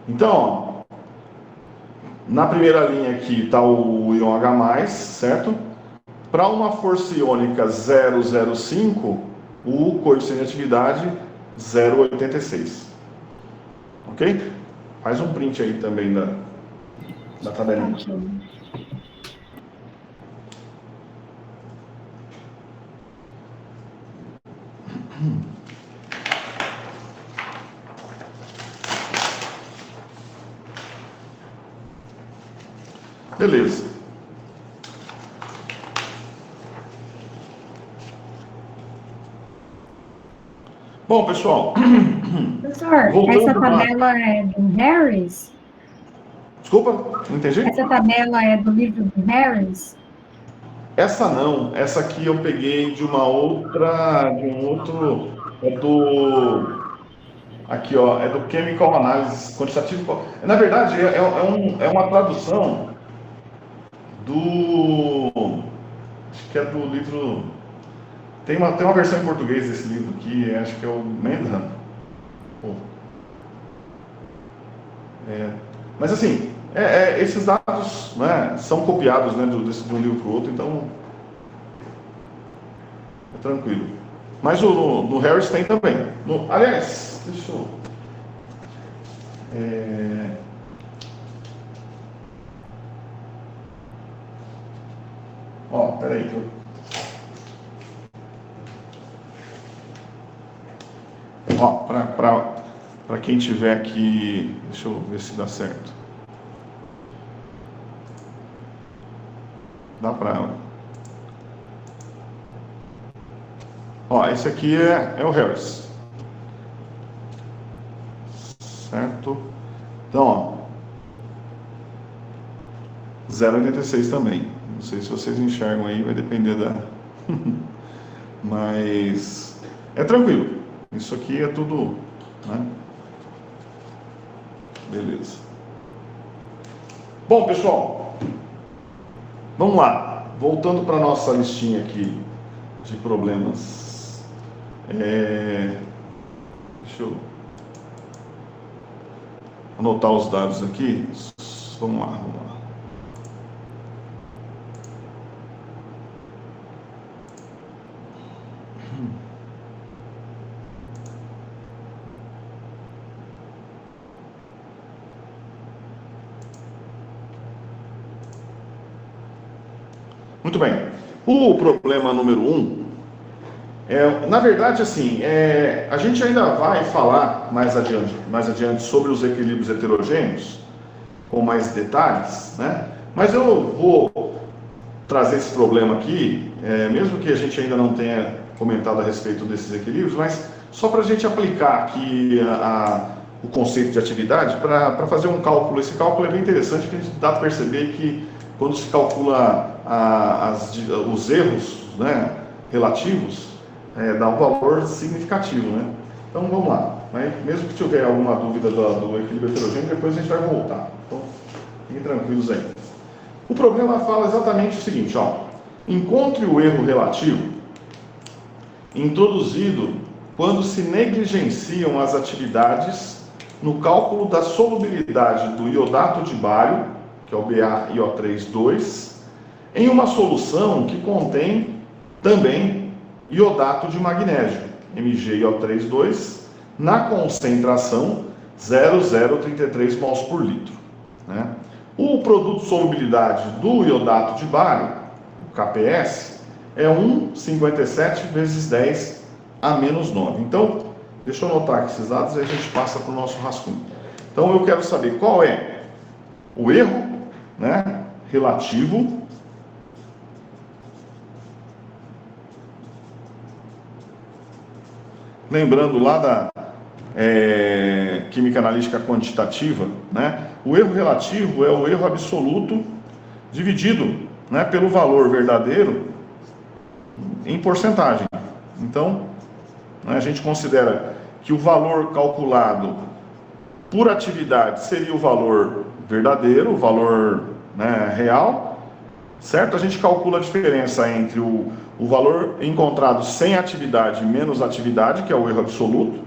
Então, ó, na primeira linha aqui está o íon H+, certo? Para uma força iônica 0,05, o coeficiente de atividade 0,86. Ok? Faz um print aí também da tabelinha. Beleza. Bom, pessoal. Professor, Voltando essa lá. tabela é do Harris? Desculpa, não entendi? Essa tabela é do livro do Harris? Essa não, essa aqui eu peguei de uma outra, de um outro, é do, aqui ó, é do Chemical Analysis Quantitative. Na verdade, é uma tradução do, acho que é do livro, tem uma versão em português desse livro aqui, acho que é o Mendham. Mas assim, esses dados, né, são copiados, né, de um livro para o outro, então é tranquilo. Mas no Harris tem também. Aliás, deixa eu... Peraí que eu... Para quem tiver aqui... Deixa eu ver se dá certo. Dá para... Esse aqui é o Harris. Certo? Então, 0,86 também. Não sei se vocês enxergam aí, vai depender da... Mas é tranquilo. Isso aqui é tudo, né? Beleza. Bom, pessoal, vamos lá. Voltando para a nossa listinha aqui de problemas. Deixa eu anotar os dados aqui. Vamos lá. Muito bem. O problema número 1 na verdade, assim, a gente ainda vai falar mais adiante sobre os equilíbrios heterogêneos, com mais detalhes, né? Mas eu vou trazer esse problema aqui, mesmo que a gente ainda não tenha comentado a respeito desses equilíbrios, mas só para a gente aplicar aqui o conceito de atividade para fazer um cálculo. Esse cálculo é bem interessante, porque a gente dá para perceber que quando se calcula os erros, né, relativos, dá um valor significativo, né? Então vamos lá. Mesmo que tiver alguma dúvida do equilíbrio heterogêneo, depois a gente vai voltar. Então fiquem tranquilos aí. O problema fala exatamente o seguinte, encontre o erro relativo introduzido quando se negligenciam as atividades no cálculo da solubilidade do iodato de bário, que é o BaIO3,2, em uma solução que contém também iodato de magnésio, MgIO3,2, na concentração 0,033 mols por litro, né? O produto de solubilidade do iodato de bário, o KPS, é 1,57 vezes 10 a menos 9. Então, deixa eu anotar aqui esses dados e a gente passa para o nosso rascunho. Então, eu quero saber qual é o erro, né, relativo lembrando lá da química analítica quantitativa, né, o erro relativo é o erro absoluto dividido, né, pelo valor verdadeiro em porcentagem. Então, né, a gente considera que o valor calculado por atividade seria o valor verdadeiro, o valor, né, real, certo? A gente calcula a diferença entre o valor encontrado sem atividade menos atividade, que é o erro absoluto,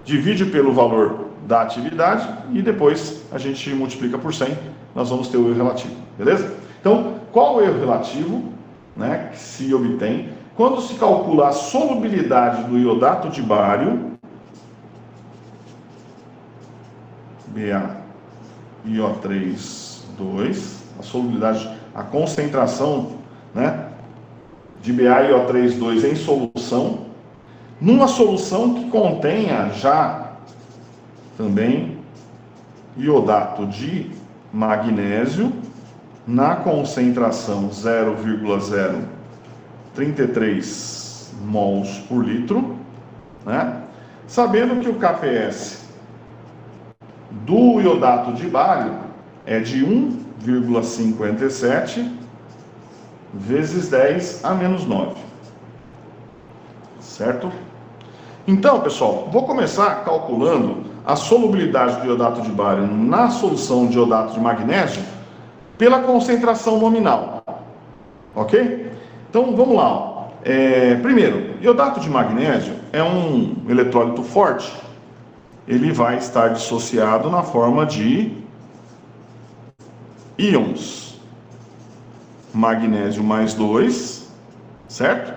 divide pelo valor da atividade e depois a gente multiplica por 100, nós vamos ter o erro relativo, beleza? Então, qual o erro relativo, né, que se obtém quando se calcula a solubilidade do iodato de bário, BaIO3,2, a solubilidade, a concentração, né, de BaIO3,2 em solução, numa solução que contenha já também iodato de magnésio, na concentração 0,033 mols por litro, né? Sabendo que o KPS do iodato de bário é de 1,57 vezes 10 a menos 9. Certo? Então, pessoal, vou começar calculando a solubilidade do iodato de bário na solução de iodato de magnésio pela concentração nominal. Ok? Então, vamos lá. Primeiro, iodato de magnésio é um eletrólito forte. Ele vai estar dissociado na forma de íons. Magnésio mais 2, certo?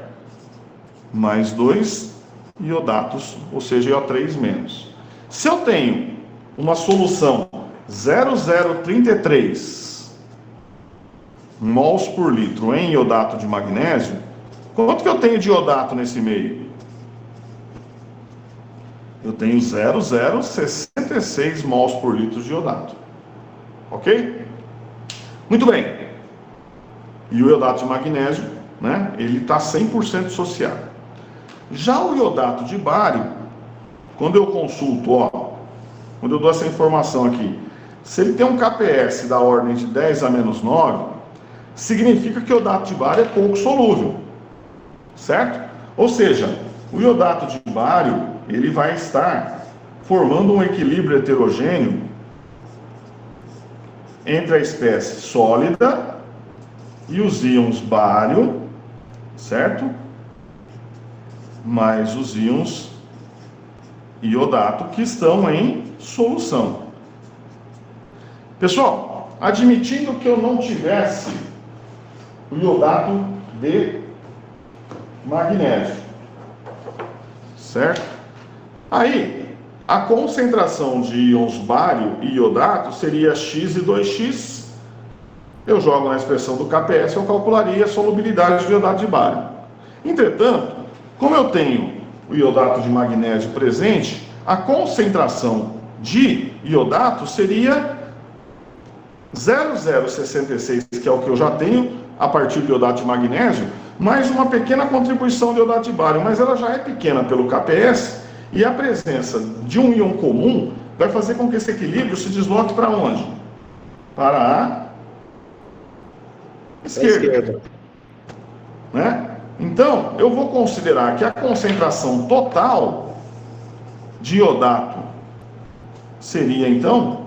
Mais 2 iodatos, ou seja, IO3 menos. Se eu tenho uma solução 0,033 mols por litro em iodato de magnésio, quanto que eu tenho de iodato nesse meio? Eu tenho 0,066 mols por litro de iodato. Ok? Muito bem. E o iodato de magnésio, né, ele está 100% dissociado. Já o iodato de bário, quando eu consulto, quando eu dou essa informação aqui, se ele tem um KPS da ordem de 10 a menos 9, significa que o iodato de bário é pouco solúvel, certo? Ou seja, o iodato de bário, ele vai estar formando um equilíbrio heterogêneo entre a espécie sólida e os íons bário, certo? Mais os íons iodato que estão em solução. Pessoal, admitindo que eu não tivesse o iodato de magnésio, certo? Aí, a concentração de íons bário e iodato seria X e 2X. Eu jogo na expressão do KPS, eu calcularia a solubilidade do iodato de bário. Entretanto, como eu tenho o iodato de magnésio presente, a concentração de iodato seria 0,066, que é o que eu já tenho a partir do iodato de magnésio, mais uma pequena contribuição de iodato de bário, mas ela já é pequena pelo KPS, e a presença de um íon comum vai fazer com que esse equilíbrio se desloque para onde? Para a esquerda. Né? Então, eu vou considerar que a concentração total de iodato seria, então,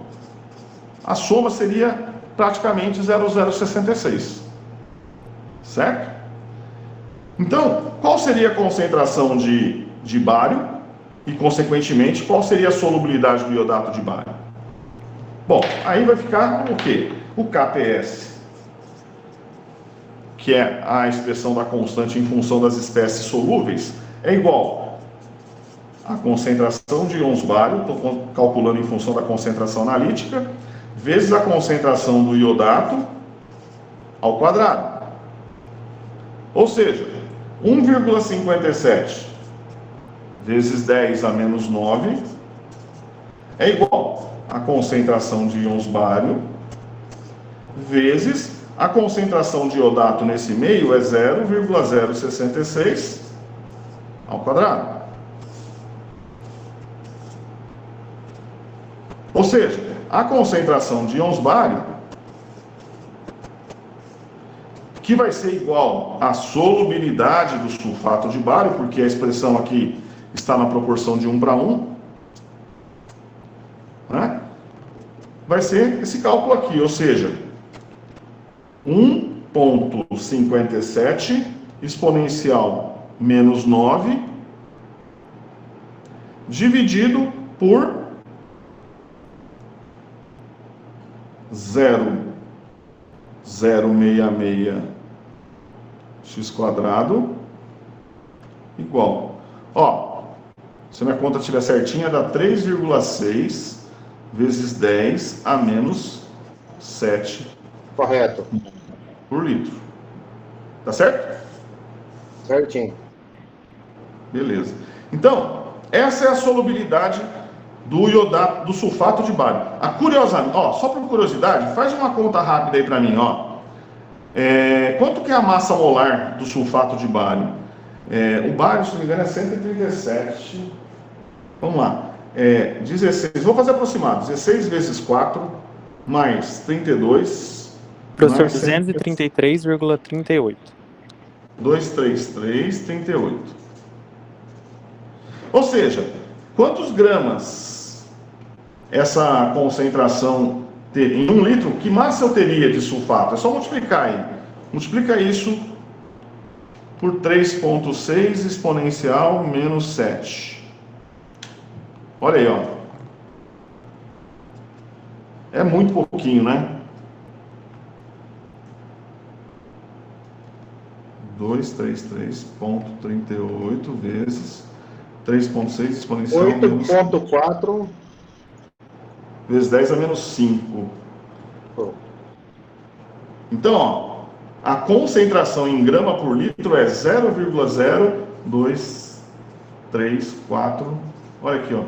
a soma seria praticamente 0,066. Certo? Então, qual seria a concentração de bário e, consequentemente, qual seria a solubilidade do iodato de bário? Bom, aí vai ficar o quê? O KPS, que é a expressão da constante em função das espécies solúveis, é igual a concentração de íons bário, estou calculando em função da concentração analítica, vezes a concentração do iodato ao quadrado. Ou seja, 1,57 vezes 10 a menos 9 é igual a concentração de íons bário vezes a concentração de iodato nesse meio é 0,066 ao quadrado. Ou seja, a concentração de íons bário, que vai ser igual à solubilidade do sulfato de bário, porque a expressão aqui está na proporção de 1 para 1, né? Vai ser esse cálculo aqui, ou seja, 1,57 exponencial menos 9 dividido por 0,066 x quadrado igual. Se minha conta estiver certinha, dá 3,6 vezes 10 a menos 7. Correto. Por litro. Tá certo? Certinho. Beleza. Então, essa é a solubilidade do iodato, do sulfato de bário. Curiosamente, só por curiosidade, faz uma conta rápida aí para mim, Quanto que é a massa molar do sulfato de bário? O bário, se não me engano, é 137. Vamos lá. 16. Vou fazer aproximado. 16 vezes 4 mais 32. Professor, mais 233,38. 233,38. Ou seja, quantos gramas essa concentração teria? Em 1 litro, que massa eu teria de sulfato? É só multiplicar aí. Multiplica isso por 3,6 exponencial menos 7. Olha aí, ó. É muito pouquinho, né? 233,38 vezes 3,6 exponencial menos 8,4 vezes 10 a menos 5. Então, ó, a concentração em grama por litro é 0,0234, olha aqui, ó,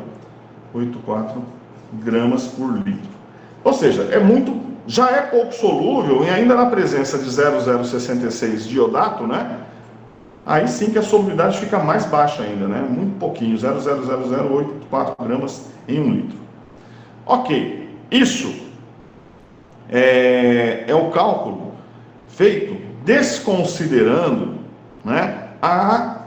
84 gramas por litro. Ou seja, já é pouco solúvel e ainda na presença de 0,066 de iodato, né? Aí sim que a solubilidade fica mais baixa ainda, né? Muito pouquinho, 0,00084 gramas em 1 litro. Ok, isso é o cálculo feito desconsiderando, né, a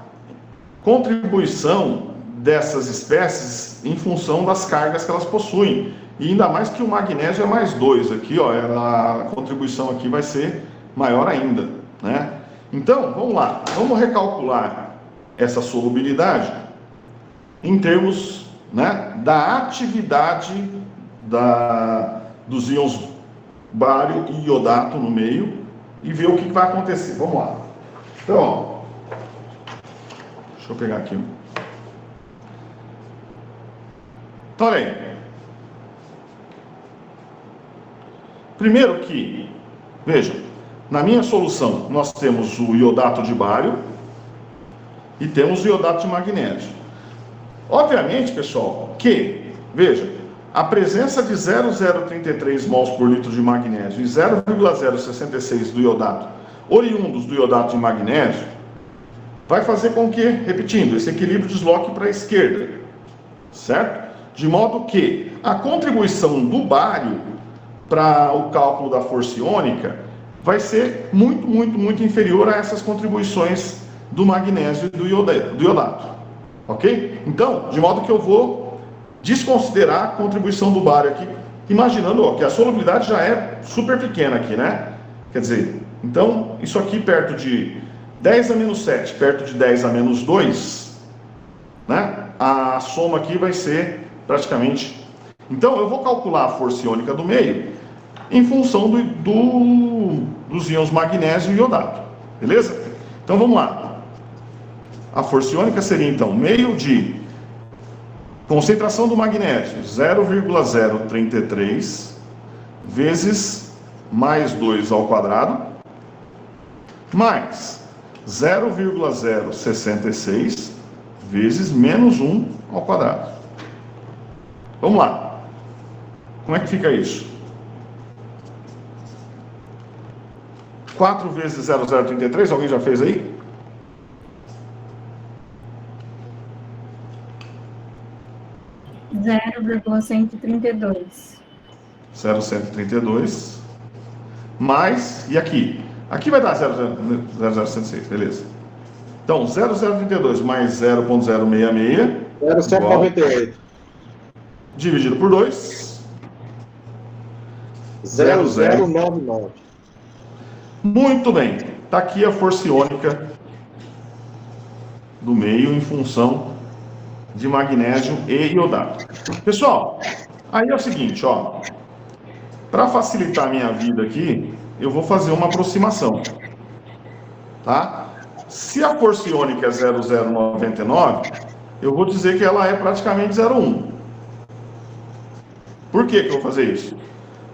contribuição dessas espécies em função das cargas que elas possuem. E ainda mais que o magnésio é mais 2 aqui, ó, a contribuição aqui vai ser maior ainda, né? Então, vamos lá, vamos recalcular essa solubilidade em termos, né, da atividade dos íons bário e iodato no meio e ver o que vai acontecer. Vamos lá. Então, ó, deixa eu pegar aqui. Então, olha aí. Primeiro que, veja, na minha solução nós temos o iodato de bário e temos o iodato de magnésio. Obviamente, pessoal, que, veja, a presença de 0,033 mols por litro de magnésio e 0,066 do iodato, oriundos do iodato de magnésio, vai fazer com que, repetindo, esse equilíbrio desloque para a esquerda, certo? De modo que a contribuição do bário para o cálculo da força iônica vai ser muito, muito, muito inferior a essas contribuições do magnésio e do iodato, ok? Então, de modo que eu vou desconsiderar a contribuição do bário aqui, imaginando, ó, que a solubilidade já é super pequena aqui, né? Quer dizer, então, isso aqui perto de 10 a menos 7, perto de 10 a menos 2, né? A soma aqui vai ser praticamente... Então, eu vou calcular a força iônica do meio em função dos íons magnésio e iodato, beleza? Então, vamos lá. A força iônica seria, então, meio de concentração do magnésio, 0,033 vezes mais 2 ao quadrado, mais 0,066 vezes menos 1 ao quadrado. Vamos lá. Como é que fica isso? 4 vezes 0,033, alguém já fez aí? $0,132. 0,132 mais, e aqui? Aqui vai dar 0,066, beleza. Então, 0,032 mais 0,066 0,198. dividido por 2, 0,099. Muito bem. Está aqui a força iônica do meio em função de magnésio e iodato. Pessoal, aí é o seguinte, ó. Para facilitar a minha vida aqui, eu vou fazer uma aproximação. Tá? Se a força iônica é 0,099, eu vou dizer que ela é praticamente 0,1. Por que eu vou fazer isso?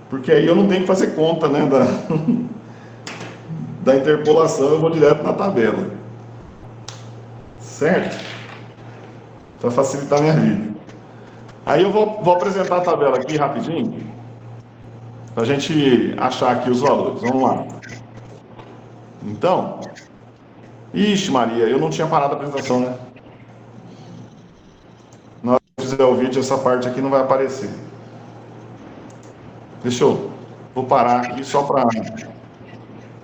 Porque aí eu não tenho que fazer conta, né, da interpolação, eu vou direto na tabela. Certo? Para facilitar a minha vida. Aí eu vou apresentar a tabela aqui rapidinho, para a gente achar aqui os valores. Vamos lá. Então, ixi Maria, eu não tinha parado a apresentação, né? Na hora que eu fizer o vídeo, essa parte aqui não vai aparecer. Vou parar aqui só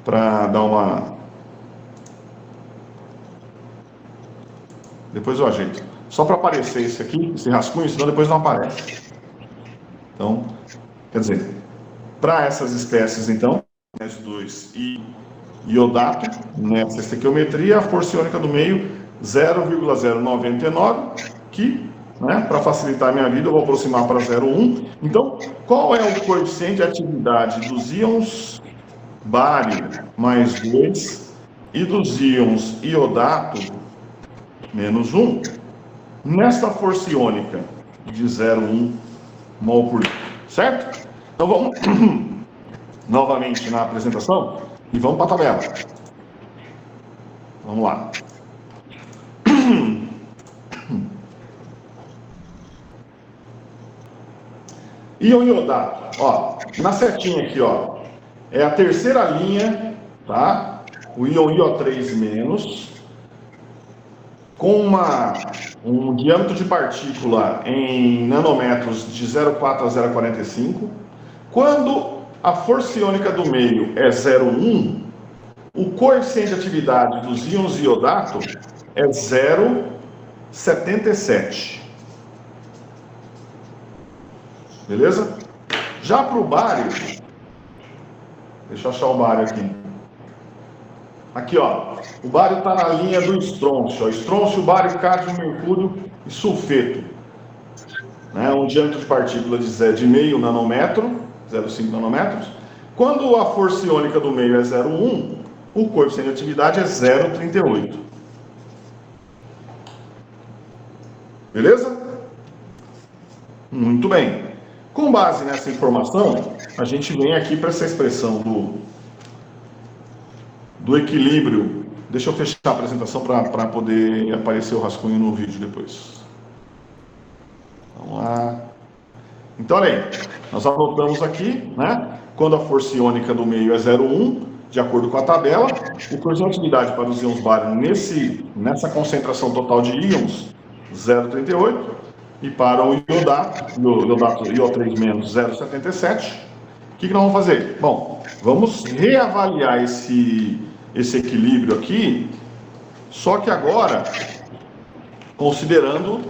para dar uma... Depois eu ajeito. Só para aparecer esse aqui, esse rascunho, senão depois não aparece. Então, quer dizer, para essas espécies, então, S2 e iodato, nessa estequiometria, a força iônica do meio 0,099, que, né, para facilitar a minha vida, eu vou aproximar para 0,1. Então, qual é o coeficiente de atividade dos íons bário mais 2 e dos íons iodato menos 1 nesta força iônica de 0,1 mol por litro, certo? Então vamos novamente na apresentação e vamos para a tabela. Vamos lá. Íon iodato, ó, na setinha aqui, ó, é a terceira linha, tá? O íon IO3-, com um diâmetro de partícula em nanômetros de 0,4 a 0,45. Quando a força iônica do meio é 0,1, o coeficiente de atividade dos íons iodato é 0,77. Beleza? Já para o bário, deixa eu achar o bário aqui. Aqui, ó, o bário está na linha do estrôncio. Estrôncio, bário, cádmio, mercúrio e sulfeto. Né? Um diâmetro de partícula de 0,5 nanômetro, 0,5 nanômetros. Quando a força iônica do meio é 0,1, o coeficiente de atividade é 0,38. Beleza? Muito bem. Com base nessa informação, a gente vem aqui para essa expressão do equilíbrio. Deixa eu fechar a apresentação para poder aparecer o rascunho no vídeo depois. Vamos lá. Então, olha aí. Nós anotamos aqui, né? Quando a força iônica do meio é 0,1, de acordo com a tabela, o coeficiente de atividade para os íons bário nessa concentração total de íons, 0,38. E para o iodato IO3-, 0,77. O que nós vamos fazer? Bom, vamos reavaliar esse equilíbrio aqui, só que agora, considerando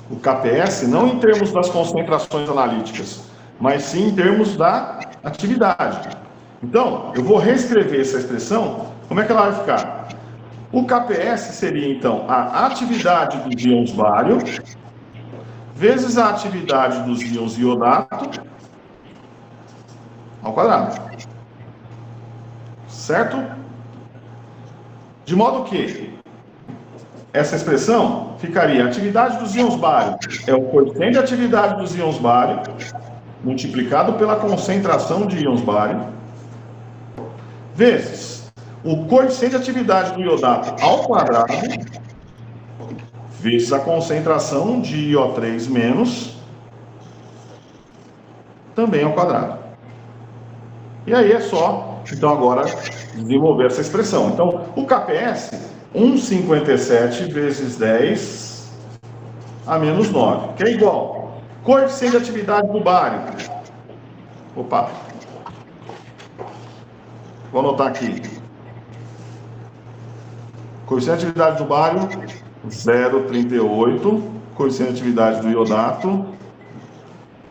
o KPS, não em termos das concentrações analíticas, mas sim em termos da atividade. Então, eu vou reescrever essa expressão. Como é que ela vai ficar? O KPS seria, então, a atividade dos íons bário vezes a atividade dos íons iodato ao quadrado. Certo? De modo que essa expressão ficaria: a atividade dos íons bário é o coeficiente de atividade dos íons bário multiplicado pela concentração de íons bário vezes o coeficiente de atividade do iodato ao quadrado vezes a concentração de IO3- também ao quadrado. E aí é só, então, agora desenvolver essa expressão. Então, o KPS, 1,57 vezes 10 a menos 9, que é igual coeficiente de atividade do bário. Opa! Vou anotar aqui. Coeficiente de atividade do bário, 0,38. Coeficiente de atividade do iodato,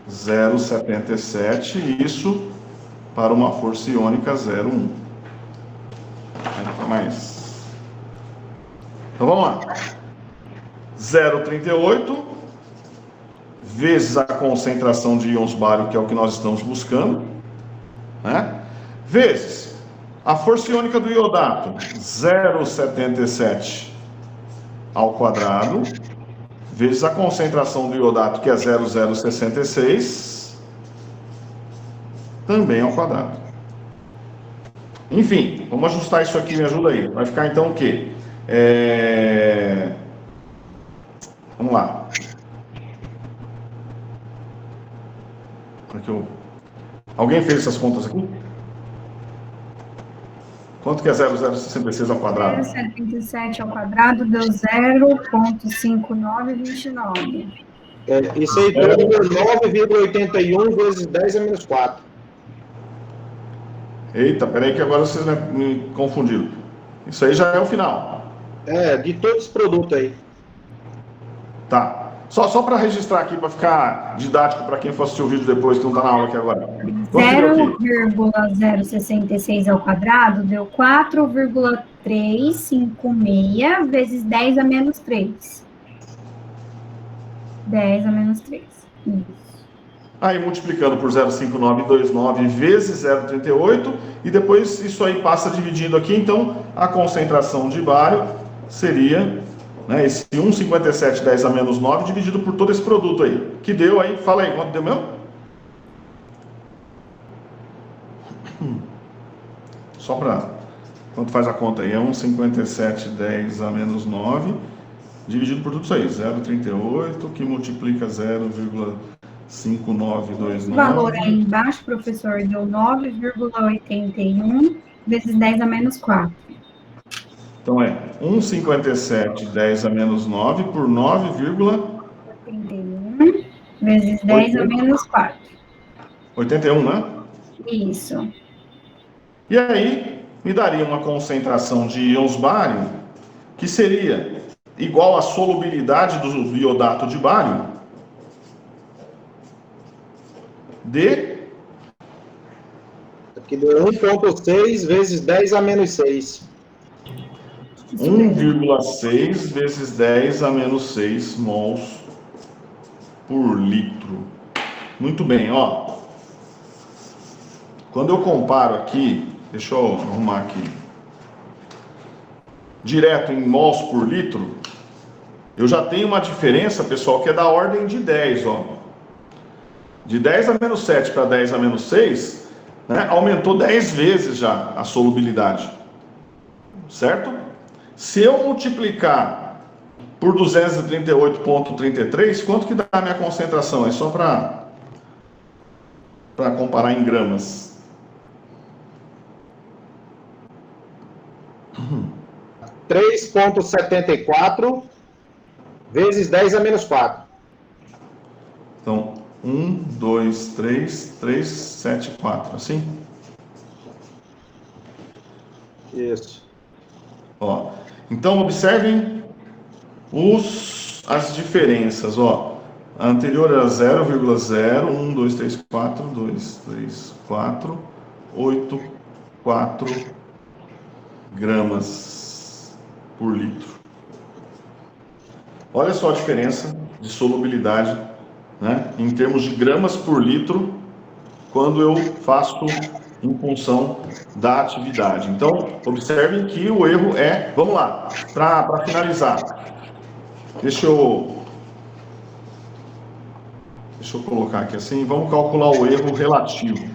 0,77. Isso para uma força iônica 0,1. Mais. Então vamos lá. 0,38 vezes a concentração de íons bário, que é o que nós estamos buscando, né? Vezes a força iônica do iodato, 0,77 ao quadrado, vezes a concentração do iodato, que é 0,066, também ao quadrado. Enfim, vamos ajustar isso aqui, me ajuda aí. Vai ficar então o quê? Vamos lá. Alguém fez essas contas aqui? Quanto que é 0,066 ao quadrado? 0,77 ao quadrado deu 0,5929. Isso aí tudo deu 9,81 vezes 10 a menos 4. Eita, peraí que agora vocês me confundiram. Isso aí já é o final. De todos os produtos aí. Tá. Só para registrar aqui, para ficar didático para quem for assistir o vídeo depois, que não está na aula aqui agora. 0,066 ao quadrado deu 4,356 vezes 10 a menos 3. 10 a menos 3. Isso. Aí multiplicando por 0,5929 vezes 0,38, e depois isso aí passa dividindo aqui, então a concentração de bário seria, né, esse 1,5710 a menos 9 dividido por todo esse produto aí, que deu aí, fala aí, quanto deu mesmo? Só para, quanto faz a conta aí? É 1,5710 a menos 9, dividido por tudo isso aí, 0,38, que multiplica 0,5929. O valor aí embaixo, professor, deu 9,81 vezes 10 a menos 4. Então é 1,5710 a menos 9 por 9,81 vezes 10 a menos 4. 81, né? Isso. E aí me daria uma concentração de íons bário que seria igual à solubilidade do iodato de bário de... Aqui deu 1,6 vezes 10 a menos 6. 1,6 vezes 10 a menos 6 mols por litro. Muito bem, ó. Quando eu comparo aqui, deixa eu arrumar aqui, direto em mols por litro, eu já tenho uma diferença, pessoal, que é da ordem de 10, ó. De 10 a menos 7 para 10 a menos 6, né, aumentou 10 vezes já a solubilidade. Certo? Se eu multiplicar por 238,33, quanto que dá a minha concentração? É só para comparar em gramas. 3,74 vezes 10 a menos 4. Então, 1, 2, 3, 3, 7, 4. Assim? Isso. Ó. Então, observem as diferenças. Ó. A anterior era 0,0, 1, 2, 3, 4, 2, 3, 4, 8, 4 gramas por litro. Olha só a diferença de solubilidade, né, em termos de gramas por litro, quando eu faço em função da atividade. Então, observem que o erro é... Vamos lá, para finalizar. Deixa eu colocar aqui assim. Vamos calcular o erro relativo.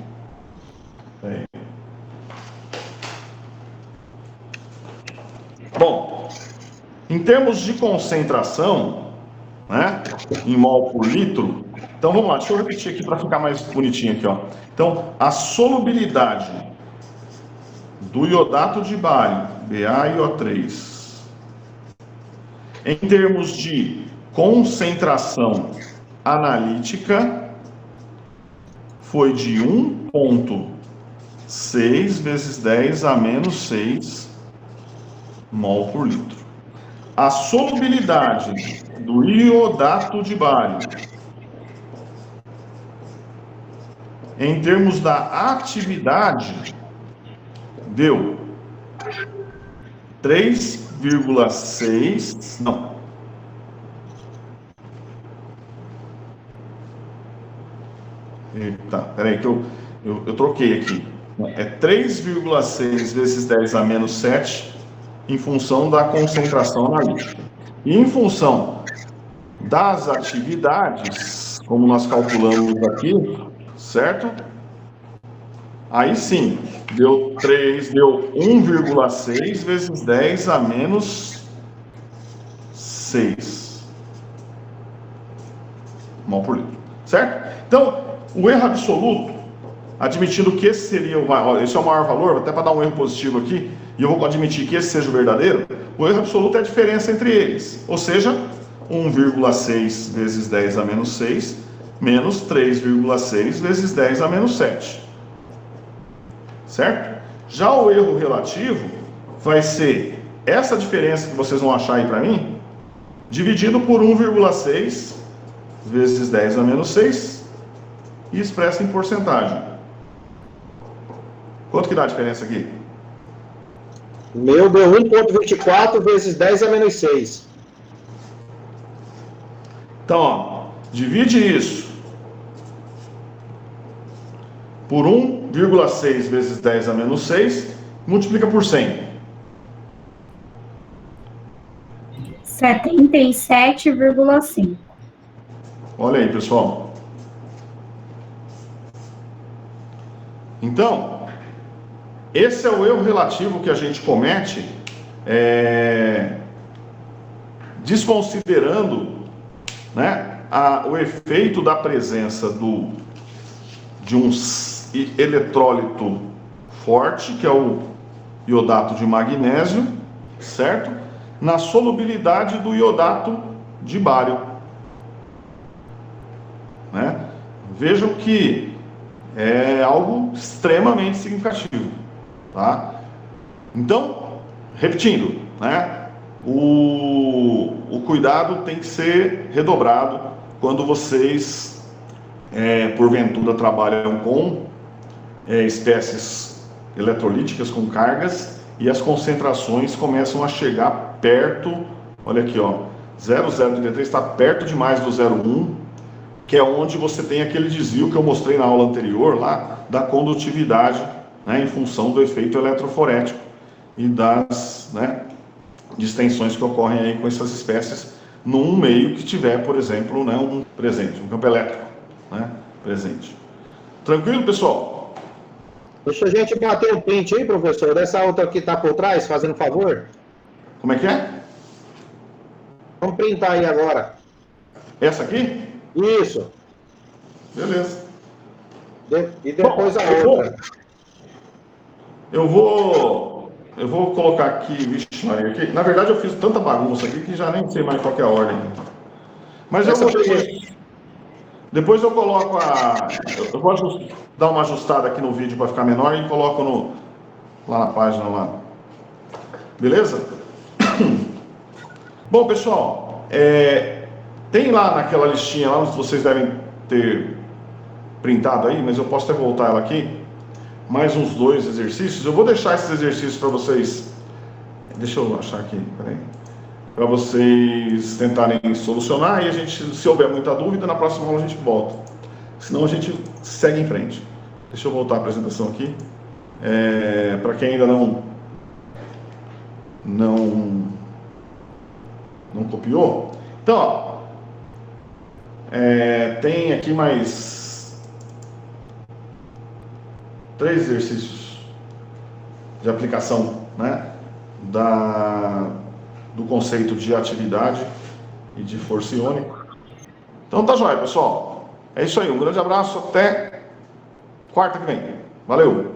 Bom, em termos de concentração, né, em mol por litro, então vamos lá, deixa eu repetir aqui para ficar mais bonitinho aqui, ó. Então, a solubilidade do iodato de bário, BaIO3, em termos de concentração analítica, foi de 1,6 vezes 10 a menos 6 mol por litro. A solubilidade do iodato de bário, em termos da atividade, deu 3,6... Não. Eita, peraí que eu troquei aqui. É 3,6 vezes 10 a menos 7 em função da concentração analítica. E em função das atividades, como nós calculamos aqui, certo? Aí sim, deu 1,6 vezes 10 a menos 6 mol por litro, certo? Então, o erro absoluto admitindo que esse seria o maior, esse é o maior valor, até para dar um erro positivo aqui, e eu vou admitir que esse seja o verdadeiro, o erro absoluto é a diferença entre eles, ou seja, 1,6 vezes 10 a menos 6, menos 3,6 vezes 10 a menos 7. Certo? Já o erro relativo vai ser essa diferença que vocês vão achar aí para mim, dividido por 1,6 vezes 10 a menos 6 e expressa em porcentagem. Quanto que dá a diferença aqui? Meu deu 1,24 vezes 10 a menos 6. Então, ó, divide isso por 1,6 vezes 10 a menos 6, multiplica por 100. 77,5. Olha aí, pessoal. Então, esse é o erro relativo que a gente comete, desconsiderando, né, o efeito da presença de um eletrólito forte, que é o iodato de magnésio, certo? Na solubilidade do iodato de bário. Né? Vejam que é algo extremamente significativo. Tá? Então, repetindo, né? O cuidado tem que ser redobrado quando vocês, porventura, trabalham com espécies eletrolíticas com cargas e as concentrações começam a chegar perto, olha aqui, ó, 0,033 está perto demais do 0,1, que é onde você tem aquele desvio que eu mostrei na aula anterior lá, da condutividade, né, em função do efeito eletroforético e das, né, distensões que ocorrem aí com essas espécies num meio que tiver, por exemplo, né, um campo elétrico, né, presente. Tranquilo, pessoal? Deixa a gente bater um print aí, professor, dessa outra que está por trás, fazendo favor. Como é que é? Vamos printar aí agora. Essa aqui? Isso. Beleza. E depois Bom, a outra. Eu vou colocar aqui, vixe, Maria, aqui. Na verdade eu fiz tanta bagunça aqui que já nem sei mais qual que é a ordem. Mas eu vou depois eu coloco eu vou dar uma ajustada aqui no vídeo para ficar menor e coloco lá na página lá. Beleza? Bom, pessoal, tem lá naquela listinha lá, vocês devem ter printado aí, mas eu posso até voltar ela aqui. Mais uns 2 exercícios. Eu vou deixar esses exercícios para vocês. Deixa eu achar aqui, peraí. Para vocês tentarem solucionar e a gente, se houver muita dúvida, na próxima aula a gente volta. Senão a gente segue em frente. Deixa eu voltar a apresentação aqui. Para quem ainda não copiou. Então, ó, tem aqui mais 3 exercícios de aplicação, né, do conceito de atividade e de força iônica. Então tá jóia, pessoal. É isso aí, um grande abraço, até quarta que vem. Valeu!